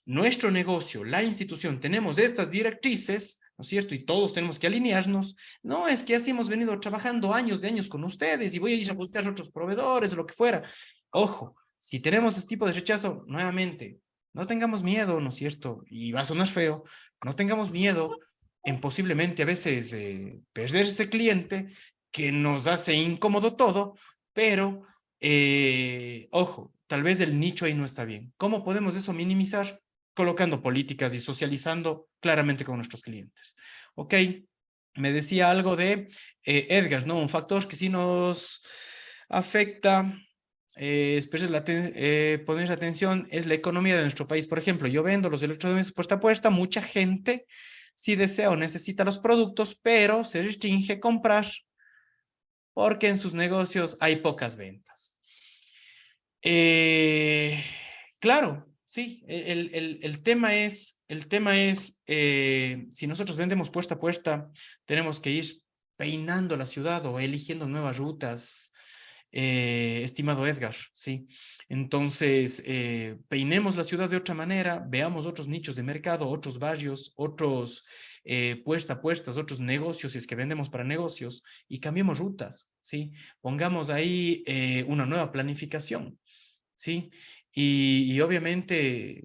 nuestro negocio, la institución, tenemos estas directrices, ¿no es cierto? Y todos tenemos que alinearnos. No es que así hemos venido trabajando años de años con ustedes y voy a ir a buscar a otros proveedores o lo que fuera. Ojo, si tenemos este tipo de rechazo, nuevamente, no tengamos miedo, ¿no es cierto? Y va a sonar feo, no tengamos miedo en posiblemente a veces perder ese cliente que nos hace incómodo todo, pero ojo, tal vez el nicho ahí no está bien. ¿Cómo podemos eso minimizar? Colocando políticas y socializando claramente con nuestros clientes. Ok, me decía algo de Edgar, ¿no? Un factor que sí nos afecta, poner atención, es la economía de nuestro país. Por ejemplo, yo vendo los electrodomésticos puesta a puesta, mucha gente sí desea o necesita los productos, pero se restringe comprar porque en sus negocios hay pocas ventas. Claro, sí, el tema es si nosotros vendemos puesta a puesta, tenemos que ir peinando la ciudad o eligiendo nuevas rutas. estimado Edgar, ¿sí? Entonces, peinemos la ciudad de otra manera, veamos otros nichos de mercado, otros barrios, otros puestas, otros negocios, si es que vendemos para negocios, y cambiemos rutas, ¿sí? Pongamos ahí una nueva planificación, ¿sí? Y obviamente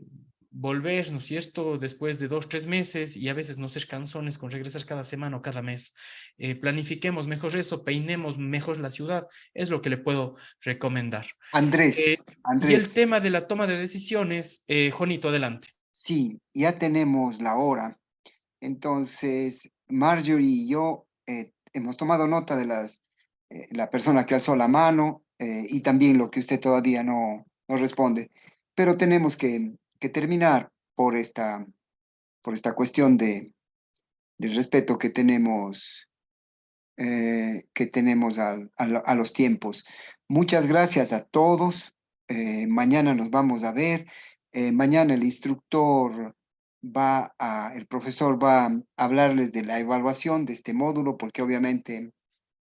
volver, ¿no es cierto?, después de 2, 3 meses y a veces no ser cansones con regresar cada semana o cada mes. Planifiquemos mejor eso, peinemos mejor la ciudad, es lo que le puedo recomendar. Andrés, Y el Andrés, tema de la toma de decisiones, Juanito, adelante. sí, ya tenemos la hora. Entonces, Marjorie y yo hemos tomado nota de la persona que alzó la mano y también lo que usted todavía no responde. Pero tenemos que terminar por esta cuestión del respeto que tenemos a los tiempos. Muchas gracias a todos. Mañana nos vamos a ver. Mañana el profesor va a hablarles de la evaluación de este módulo, porque obviamente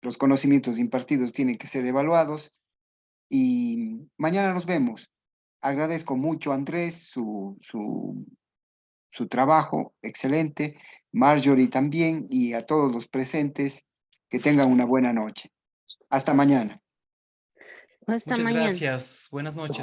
los conocimientos impartidos tienen que ser evaluados. Y mañana nos vemos. Agradezco mucho a Andrés su trabajo, excelente. Marjorie también, y a todos los presentes, que tengan una buena noche. Hasta mañana. Hasta Muchas mañana. gracias. Buenas noches.